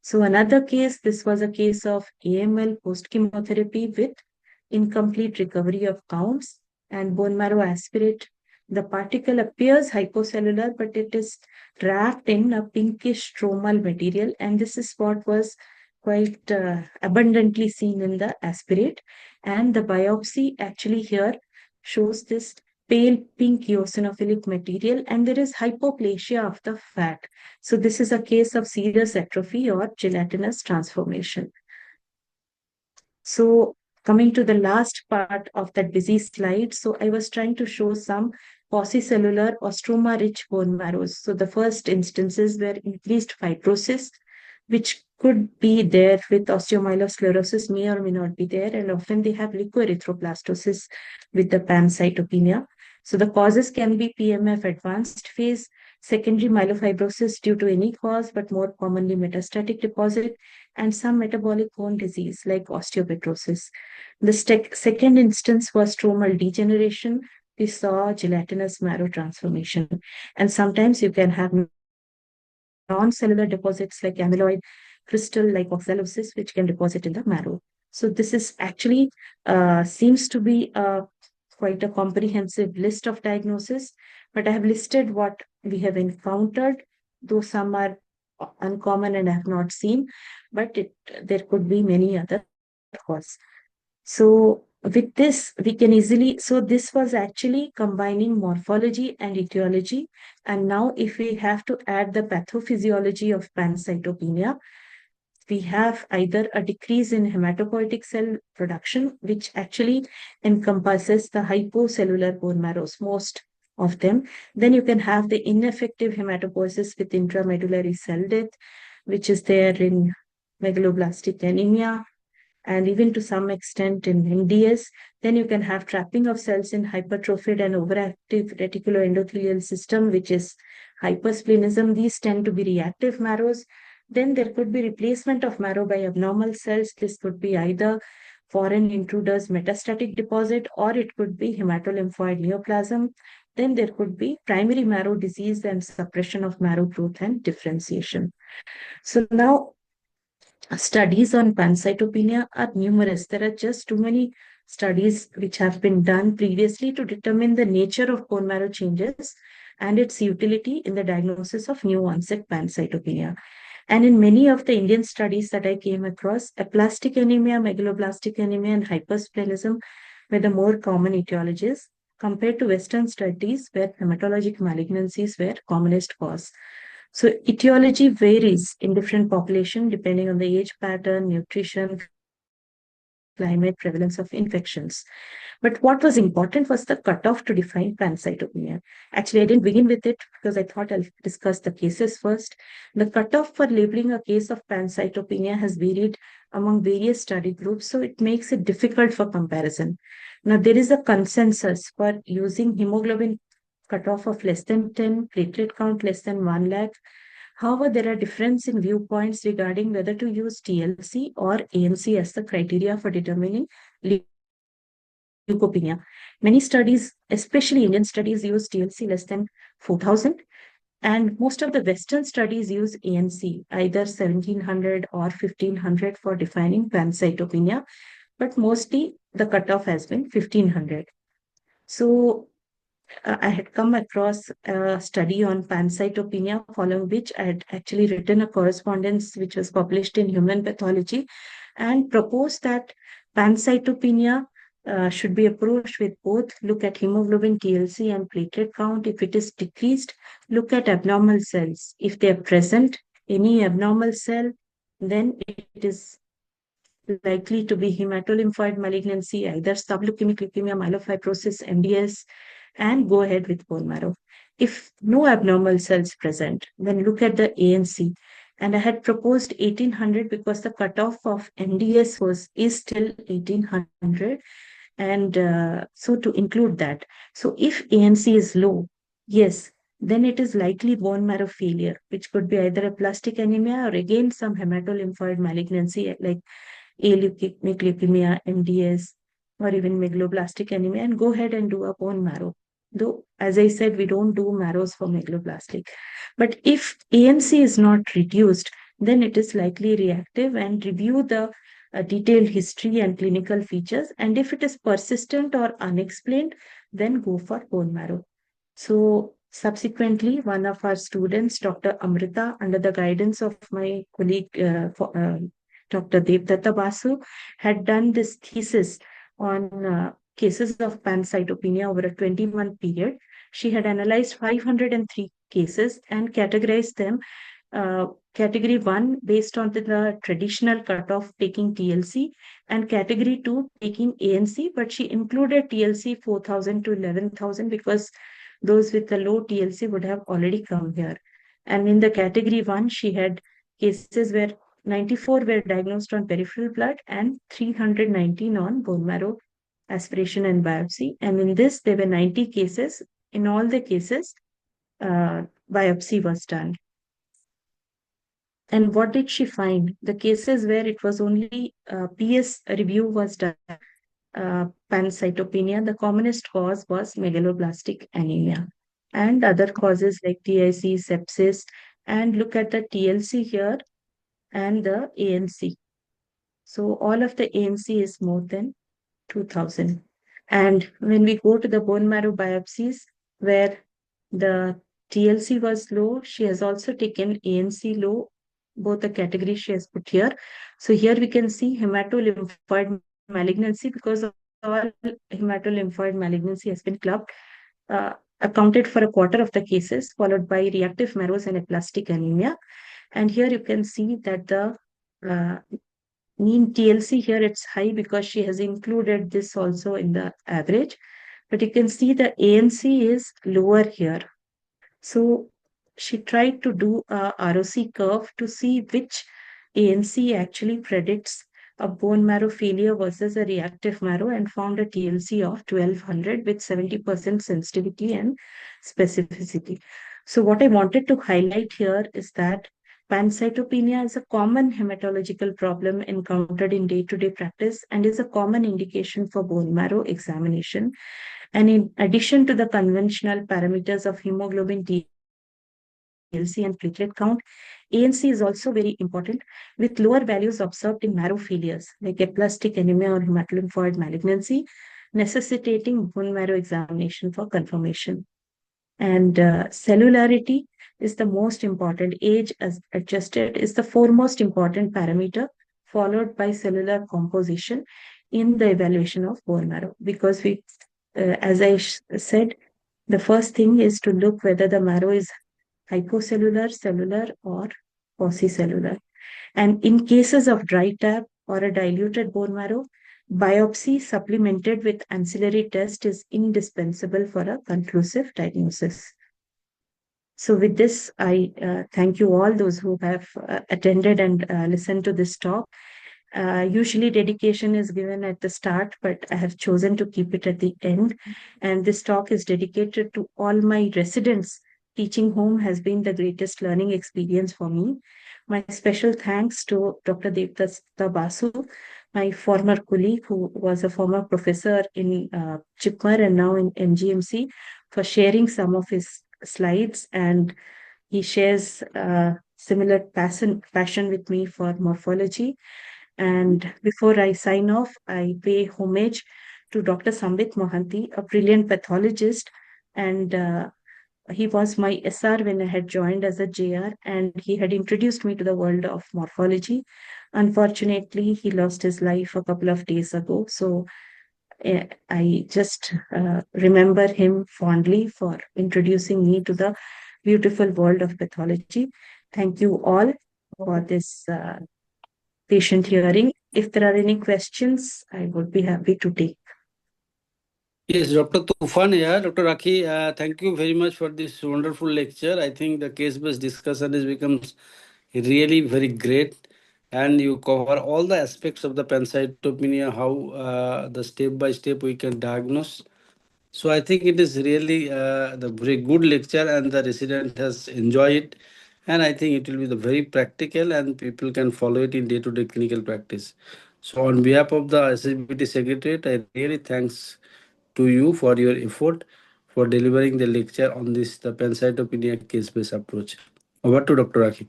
So another case, this was a case of AML post-chemotherapy with incomplete recovery of counts and bone marrow aspirate. The particle appears hypocellular, but it is wrapped in a pinkish stromal material, and this is what was quite abundantly seen in the aspirate. And the biopsy actually here shows this pale pink eosinophilic material, and there is hypoplasia of the fat. So this is a case of serous atrophy or gelatinous transformation. So coming to the last part of that busy slide, so I was trying to show some paucicellular or stroma-rich bone marrows. So the first instances were increased fibrosis, which could be there with osteomyelosclerosis, may or may not be there, and often they have leukoerythroplastosis with the pancytopenia. So the causes can be PMF advanced phase, secondary myelofibrosis due to any cause, but more commonly metastatic deposit, and some metabolic bone disease like osteopetrosis. The second instance was stromal degeneration. We saw gelatinous marrow transformation. And sometimes you can have non-cellular deposits like amyloid crystal like oxalosis, which can deposit in the marrow. So this is actually seems to be quite a comprehensive list of diagnoses, but I have listed what we have encountered, though some are uncommon and I have not seen, but there could be many other causes. So with this, we can easily, so this was actually combining morphology and etiology. And now if we have to add the pathophysiology of pancytopenia, we have either a decrease in hematopoietic cell production, which actually encompasses the hypocellular bone marrows, most of them. Then you can have the ineffective hematopoiesis with intramedullary cell death, which is there in megaloblastic anemia, and even to some extent in MDS. Then you can have trapping of cells in hypertrophied and overactive reticuloendothelial system, which is hypersplenism. These tend to be reactive marrows. Then there could be replacement of marrow by abnormal cells. This could be either foreign intruders metastatic deposit, or it could be hematolymphoid neoplasm. Then there could be primary marrow disease and suppression of marrow growth and differentiation. So now studies on pancytopenia are numerous. There are just too many studies which have been done previously to determine the nature of bone marrow changes and its utility in the diagnosis of new onset pancytopenia. And in many of the Indian studies that I came across, aplastic anemia, megaloblastic anemia, and hypersplenism were the more common etiologies compared to Western studies where hematologic malignancies were commonest cause. So etiology varies in different population depending on the age pattern, nutrition, climate, prevalence of infections. But what was important was the cutoff to define pancytopenia. Actually, I didn't begin with it because I thought I'll discuss the cases first. The cutoff for labeling a case of pancytopenia has varied among various study groups, so it makes it difficult for comparison. Now, there is a consensus for using hemoglobin cutoff of less than 10, platelet count less than 1 lakh. However, there are differences in viewpoints regarding whether to use TLC or ANC as the criteria for determining leukopenia. Many studies, especially Indian studies, use TLC less than 4,000, and most of the Western studies use ANC, either 1700 or 1500 for defining pancytopenia, but mostly the cutoff has been 1500. So I had come across a study on pancytopenia, following which I had actually written a correspondence which was published in Human Pathology and proposed that pancytopenia should be approached with both look at hemoglobin TLC and platelet count. If it is decreased, look at abnormal cells. If they are present, any abnormal cell, then it is likely to be hematolymphoid malignancy, either subleukemic leukemia, myelofibrosis, MDS, and go ahead with bone marrow. If no abnormal cells present, then look at the ANC. And I had proposed 1800 because the cutoff of MDS is still 1800, and so to include that. So if ANC is low, yes, then it is likely bone marrow failure, which could be either a plastic anemia or again some hematolymphoid malignancy like leukemic leukemia, MDS, or even megaloblastic anemia, and go ahead and do a bone marrow. Though, as I said, we don't do marrows for megaloblastic. But if ANC is not reduced, then it is likely reactive and review the detailed history and clinical features. And if it is persistent or unexplained, then go for bone marrow. So subsequently, one of our students, Dr. Amrita, under the guidance of my colleague, Dr. Devdatta Basu, had done this thesis on cases of pancytopenia over a 20-month period. She had analyzed 503 cases and categorized them category 1 based on the traditional cutoff taking TLC and category 2 taking ANC, but she included TLC 4,000 to 11,000 because those with the low TLC would have already come here. And in the category 1, she had cases where 94 were diagnosed on peripheral blood and 319 on bone marrow aspiration and biopsy. And in this, there were 90 cases. In all the cases, biopsy was done. And what did she find? The cases where it was only PS review was done, pancytopenia, the commonest cause was megaloblastic anemia. And other causes like TIC, sepsis, and look at the TLC here and the ANC. So all of the ANC is more than 2000. And when we go to the bone marrow biopsies, where the TLC was low, she has also taken ANC low, both the categories she has put here. So here we can see hematolymphoid malignancy because all hematolymphoid malignancy has been clubbed, accounted for a quarter of the cases, followed by reactive marrows and aplastic anemia. And here you can see that the uh, mean TLC here it's high because she has included this also in the average, but you can see the ANC is lower here. So she tried to do a ROC curve to see which ANC actually predicts a bone marrow failure versus a reactive marrow and found a TLC of 1200 with 70% sensitivity and specificity. So what I wanted to highlight here is that pancytopenia is a common hematological problem encountered in day-to-day practice and is a common indication for bone marrow examination. And in addition to the conventional parameters of hemoglobin, TLC, and platelet count, ANC is also very important, with lower values observed in marrow failures like aplastic anemia or hematolymphoid malignancy, necessitating bone marrow examination for confirmation. And cellularity is the most important. Age as adjusted is the foremost important parameter, followed by cellular composition. in the evaluation of bone marrow, because as I said, the first thing is to look whether the marrow is hypocellular, cellular, or paucicellular. And in cases of dry tap or a diluted bone marrow, biopsy supplemented with ancillary test is indispensable for a conclusive diagnosis. So with this, I thank you all those who have attended and listened to this talk. Usually dedication is given at the start, but I have chosen to keep it at the end. And this talk is dedicated to all my residents. Teaching home has been the greatest learning experience for me. My special thanks to Dr. Devdasta Basu, my former colleague who was a former professor in Chipmar and now in MGMC, for sharing some of his slides, and he shares similar passion with me for morphology. And before I sign off, I pay homage to Dr. Sambit Mohanty, a brilliant pathologist, and he was my SR when I had joined as a JR, and he had introduced me to the world of morphology. Unfortunately, he lost his life a couple of days ago, so I just remember him fondly for introducing me to the beautiful world of pathology. Thank you all for this patient hearing. If there are any questions, I would be happy to take. Yes, Dr. Tufan here. Dr. Rakhi, thank you very much for this wonderful lecture. I think the case-based discussion has become really very great, and you cover all the aspects of the pancytopenia, how the step-by-step we can diagnose. So I think it is really the very good lecture, and the resident has enjoyed it. And I think it will be the very practical, and people can follow it in day-to-day clinical practice. So on behalf of the SSBT Secretariat, I really thanks to you for your effort for delivering the lecture on this the pancytopenia case-based approach. Over to Dr. Rakhi.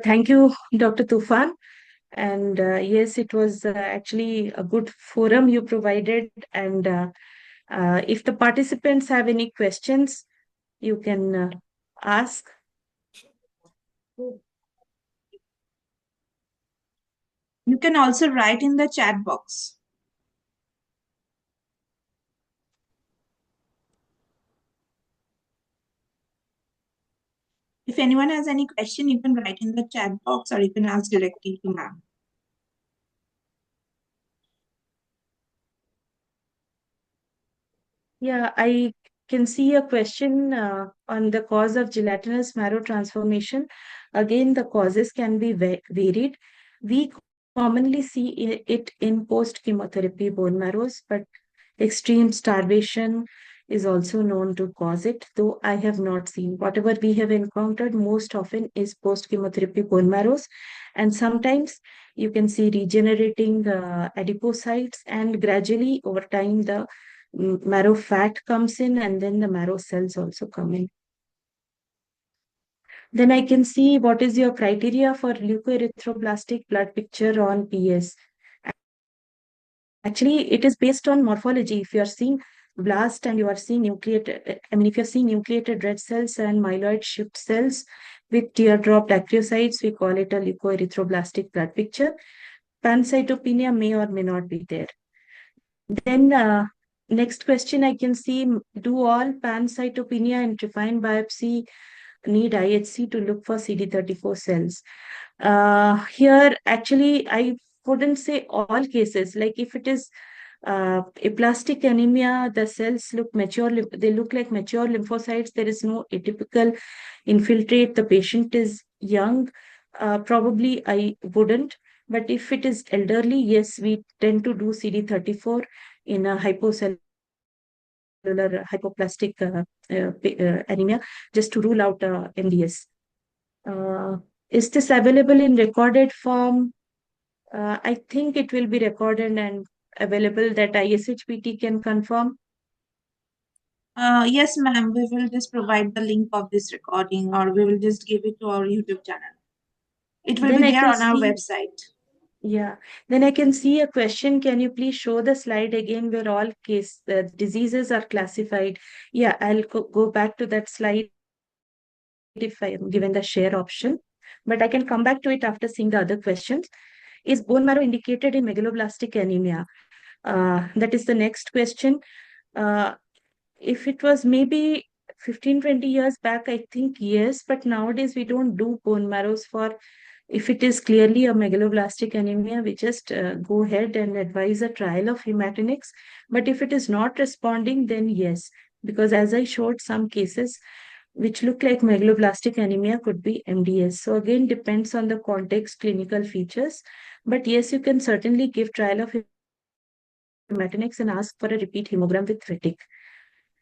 Thank you, Dr. Tufan. And yes, it was actually a good forum you provided. And if the participants have any questions, you can ask. You can also write in the chat box. If anyone has any question, you can write in the chat box or you can ask directly to ma'am. Yeah, I can see a question on the cause of gelatinous marrow transformation. Again, the causes can be varied. We commonly see it in post-chemotherapy bone marrows, but extreme starvation is also known to cause it, though I have not seen. Whatever we have encountered most often is post-chemotherapy bone marrows, and sometimes you can see regenerating adipocytes, and gradually over time the marrow fat comes in, and then the marrow cells also come in. Then I can see what is your criteria for leukoerythroblastic blood picture on PS. Actually, it is based on morphology. If you are seeing blast and you are seeing nucleated, I mean, if you're seeing nucleated red cells and myeloid shift cells with teardrop dacryocytes, we call it a leukoerythroblastic blood picture. Pancytopenia may or may not be there. Then next question I can see, do all pancytopenia and refined biopsy need IHC to look for CD34 cells? Here, actually, I wouldn't say all cases. Like if it is aplastic anemia, the cells look mature, they look like mature lymphocytes. There is no atypical infiltrate. The patient is young. Probably I wouldn't. But if it is elderly, yes, we tend to do CD34 in a hypocellular hypoplastic anemia just to rule out MDS. Is this available in recorded form? I think it will be recorded and available that ISHPT can confirm. Yes, ma'am. We will just provide the link of this recording or we will just give it to our YouTube channel. It will Then be I there can on our see, website. yeah. Then I can see a question. Can you please show the slide again where all case diseases are classified? Yeah, I'll go back to that slide if I am given the share option. But I can come back to it after seeing the other questions. Is bone marrow indicated in megaloblastic anemia? That is the next question. Uh, if it was maybe 15, 20 years back, I think yes, but nowadays we don't do bone marrows for, if it is clearly a megaloblastic anemia, we just go ahead and advise a trial of hematinics. But if it is not responding, then yes, because as I showed, some cases which look like megaloblastic anemia could be MDS. So again, depends on the context, clinical features. But yes, you can certainly give trial of hematinics and ask for a repeat hemogram with retic.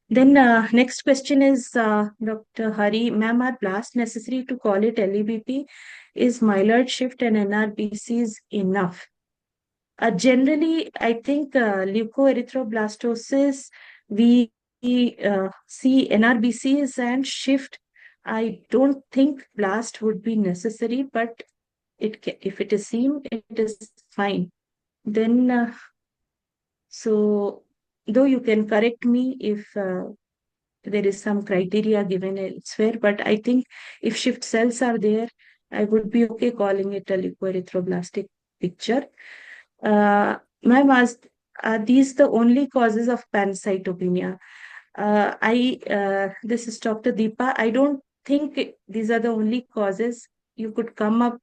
Then next question is Dr. Hari, ma'am, are blast necessary to call it LEBP? Is myeloid shift and NRBCs enough? Generally, I think leukoerythroblastosis, we see NRBCs and shift. I don't think blast would be necessary, but if it is seen, it is fine. Then, so though you can correct me if there is some criteria given elsewhere, but I think if shift cells are there, I would be okay calling it a leukoerythroblastic picture. Ma'am asked, are these the only causes of pancytopenia? This is Dr. Deepa. I don't think these are the only causes. You could come up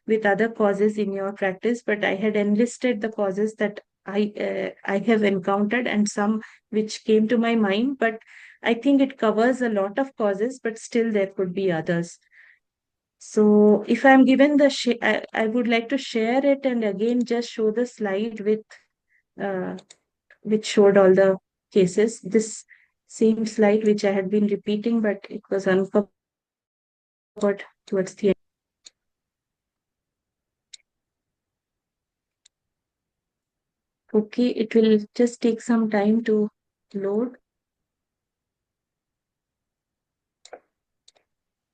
with other causes in your practice, but I had enlisted the causes that I have encountered and some which came to my mind, but I think it covers a lot of causes, but still there could be others. So if I'm given I would like to share it and again just show the slide with uh, which showed all the cases. This same slide which I had been repeating, but it was uncovered towards the end. Okay, it will just take some time to load.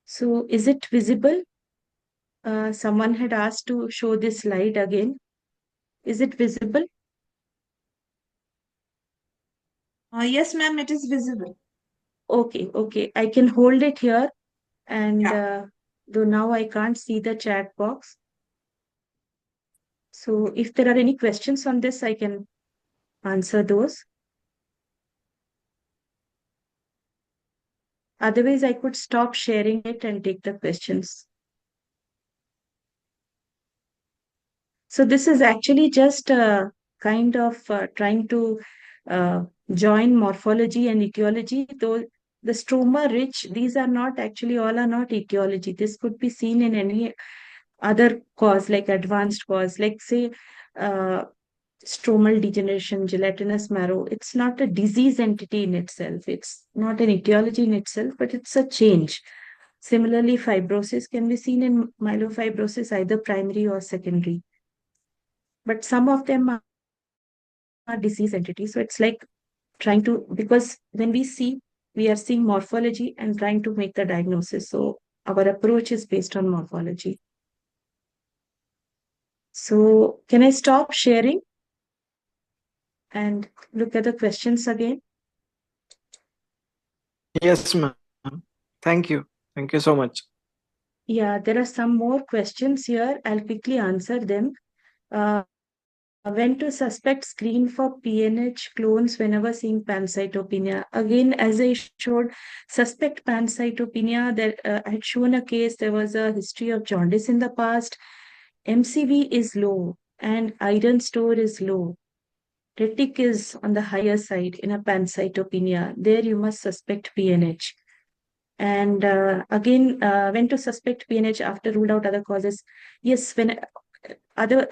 So is it visible? Someone had asked to show this slide again. Is it visible? Yes, ma'am, it is visible. Okay, okay. I can hold it here and Yeah. though now I can't see the chat box. So if there are any questions on this, I can answer those. Otherwise, I could stop sharing it and take the questions. So this is actually just kind of trying to uh, join morphology and etiology, though the stroma rich, these are not actually all are not etiology. This could be seen in any other cause, like advanced cause, like say uh, stromal degeneration, gelatinous marrow. It's not a disease entity in itself. It's not an etiology in itself, but it's a change. Similarly, fibrosis can be seen in myelofibrosis, either primary or secondary. But some of them are disease entities. So it's like trying to, because when we see, we are seeing morphology and trying to make the diagnosis. So our approach is based on morphology. So can I stop sharing and look at the questions again? Yes, ma'am. Thank you. Thank you so much. Yeah, there are some more questions here. I'll quickly answer them. When to suspect screen for PNH clones whenever seeing pancytopenia? Again, as I showed, suspect pancytopenia. That I had shown a case. There was a history of jaundice in the past. MCV is low and iron store is low. Retic is on the higher side in a pancytopenia. There you must suspect PNH. And again, when to suspect PNH after ruled out other causes? Yes, when other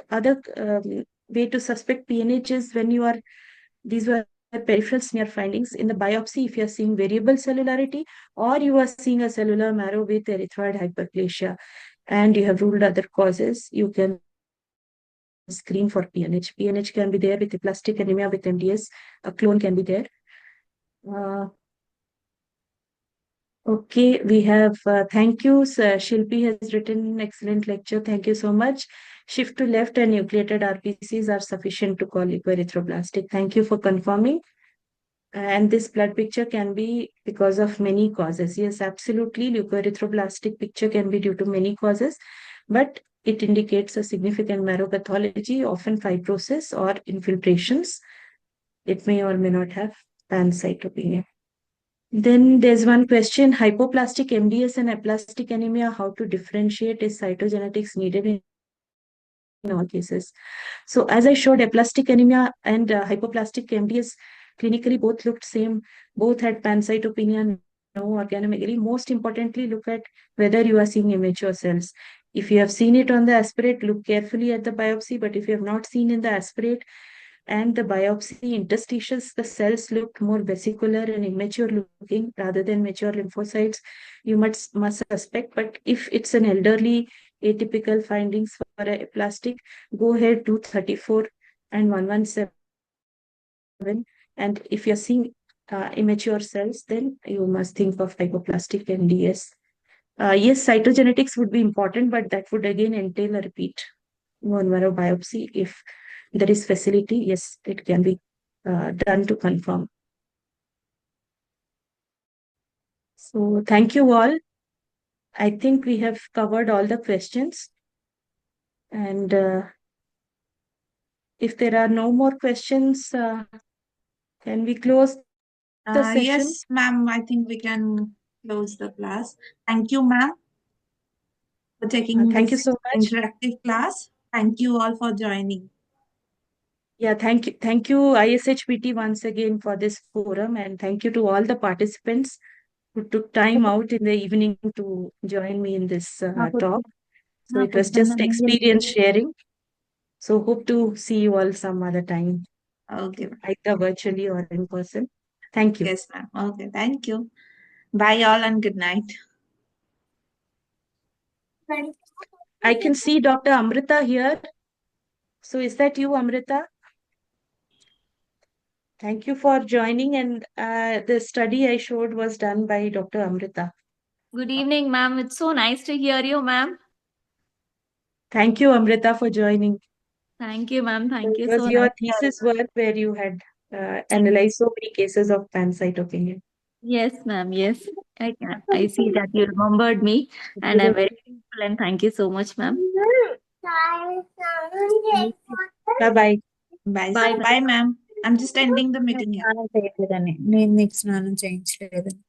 way to suspect PNH is when you are, these were peripheral smear findings in the biopsy. If you are seeing variable cellularity, or you are seeing a cellular marrow with erythroid hyperplasia, and you have ruled other causes, you can screen for PNH. PNH can be there with aplastic anemia with MDS. A clone can be there. Okay, we have, thank you. Shilpi has written an excellent lecture. Thank you so much. Shift to left and nucleated RPCs are sufficient to call leukoerythroblastic. Thank you for confirming. And this blood picture can be because of many causes. Yes, absolutely. Leukoerythroblastic picture can be due to many causes. But it indicates a significant marrow pathology, often fibrosis or infiltrations. It may or may not have pancytopenia. Then there's one question, hypoplastic MDS and aplastic anemia, how to differentiate? Is cytogenetics needed in all cases? So as I showed, aplastic anemia and hypoplastic MDS clinically both looked same, both had pancytopenia, no organomegaly. Most importantly, look at whether you are seeing immature cells. If you have seen it on the aspirate, look carefully at the biopsy, but if you have not seen in the aspirate and the biopsy interstitials, the cells look more vesicular and immature looking rather than mature lymphocytes, you must suspect. But if it's an elderly atypical findings for a plastic, go ahead, do 34 and 117. And if you're seeing immature cells, then you must think of hypoplastic MDS. Yes, cytogenetics would be important, but that would again entail a repeat bone marrow biopsy. If there is facility, yes, it can be done to confirm. So thank you all. I think we have covered all the questions. And if there are no more questions, can we close the session? Yes, ma'am, I think we can close the class. Thank you, ma'am, for taking Thank you this so much. interactive class. Thank you all for joining. Yeah, thank you. Thank you, ISHPT, once again for this forum. And thank you to all the participants who took time out in the evening to join me in this talk. So it was just experience sharing. So hope to see you all some other time, Okay. either virtually or in person. Thank you. Yes, ma'am. Okay, thank you. Bye all and good night. I can see Dr. Amrita here. So is that you, Amrita? Thank you for joining. And the study I showed was done by Dr. Amrita. Good evening, ma'am. It's so nice to hear you, ma'am. Thank you, Amrita, for joining. Thank you, ma'am. Thank you. It was So your nice. thesis work where you had analyzed so many cases of pancytopenia. Yes, ma'am. Yes. I see that you remembered me, and I'm very grateful and thank you so much, ma'am. Bye-bye. Bye. Bye. Bye, ma'am. I'm just ending the meeting here. నేను next స్నానం చేయించలేదని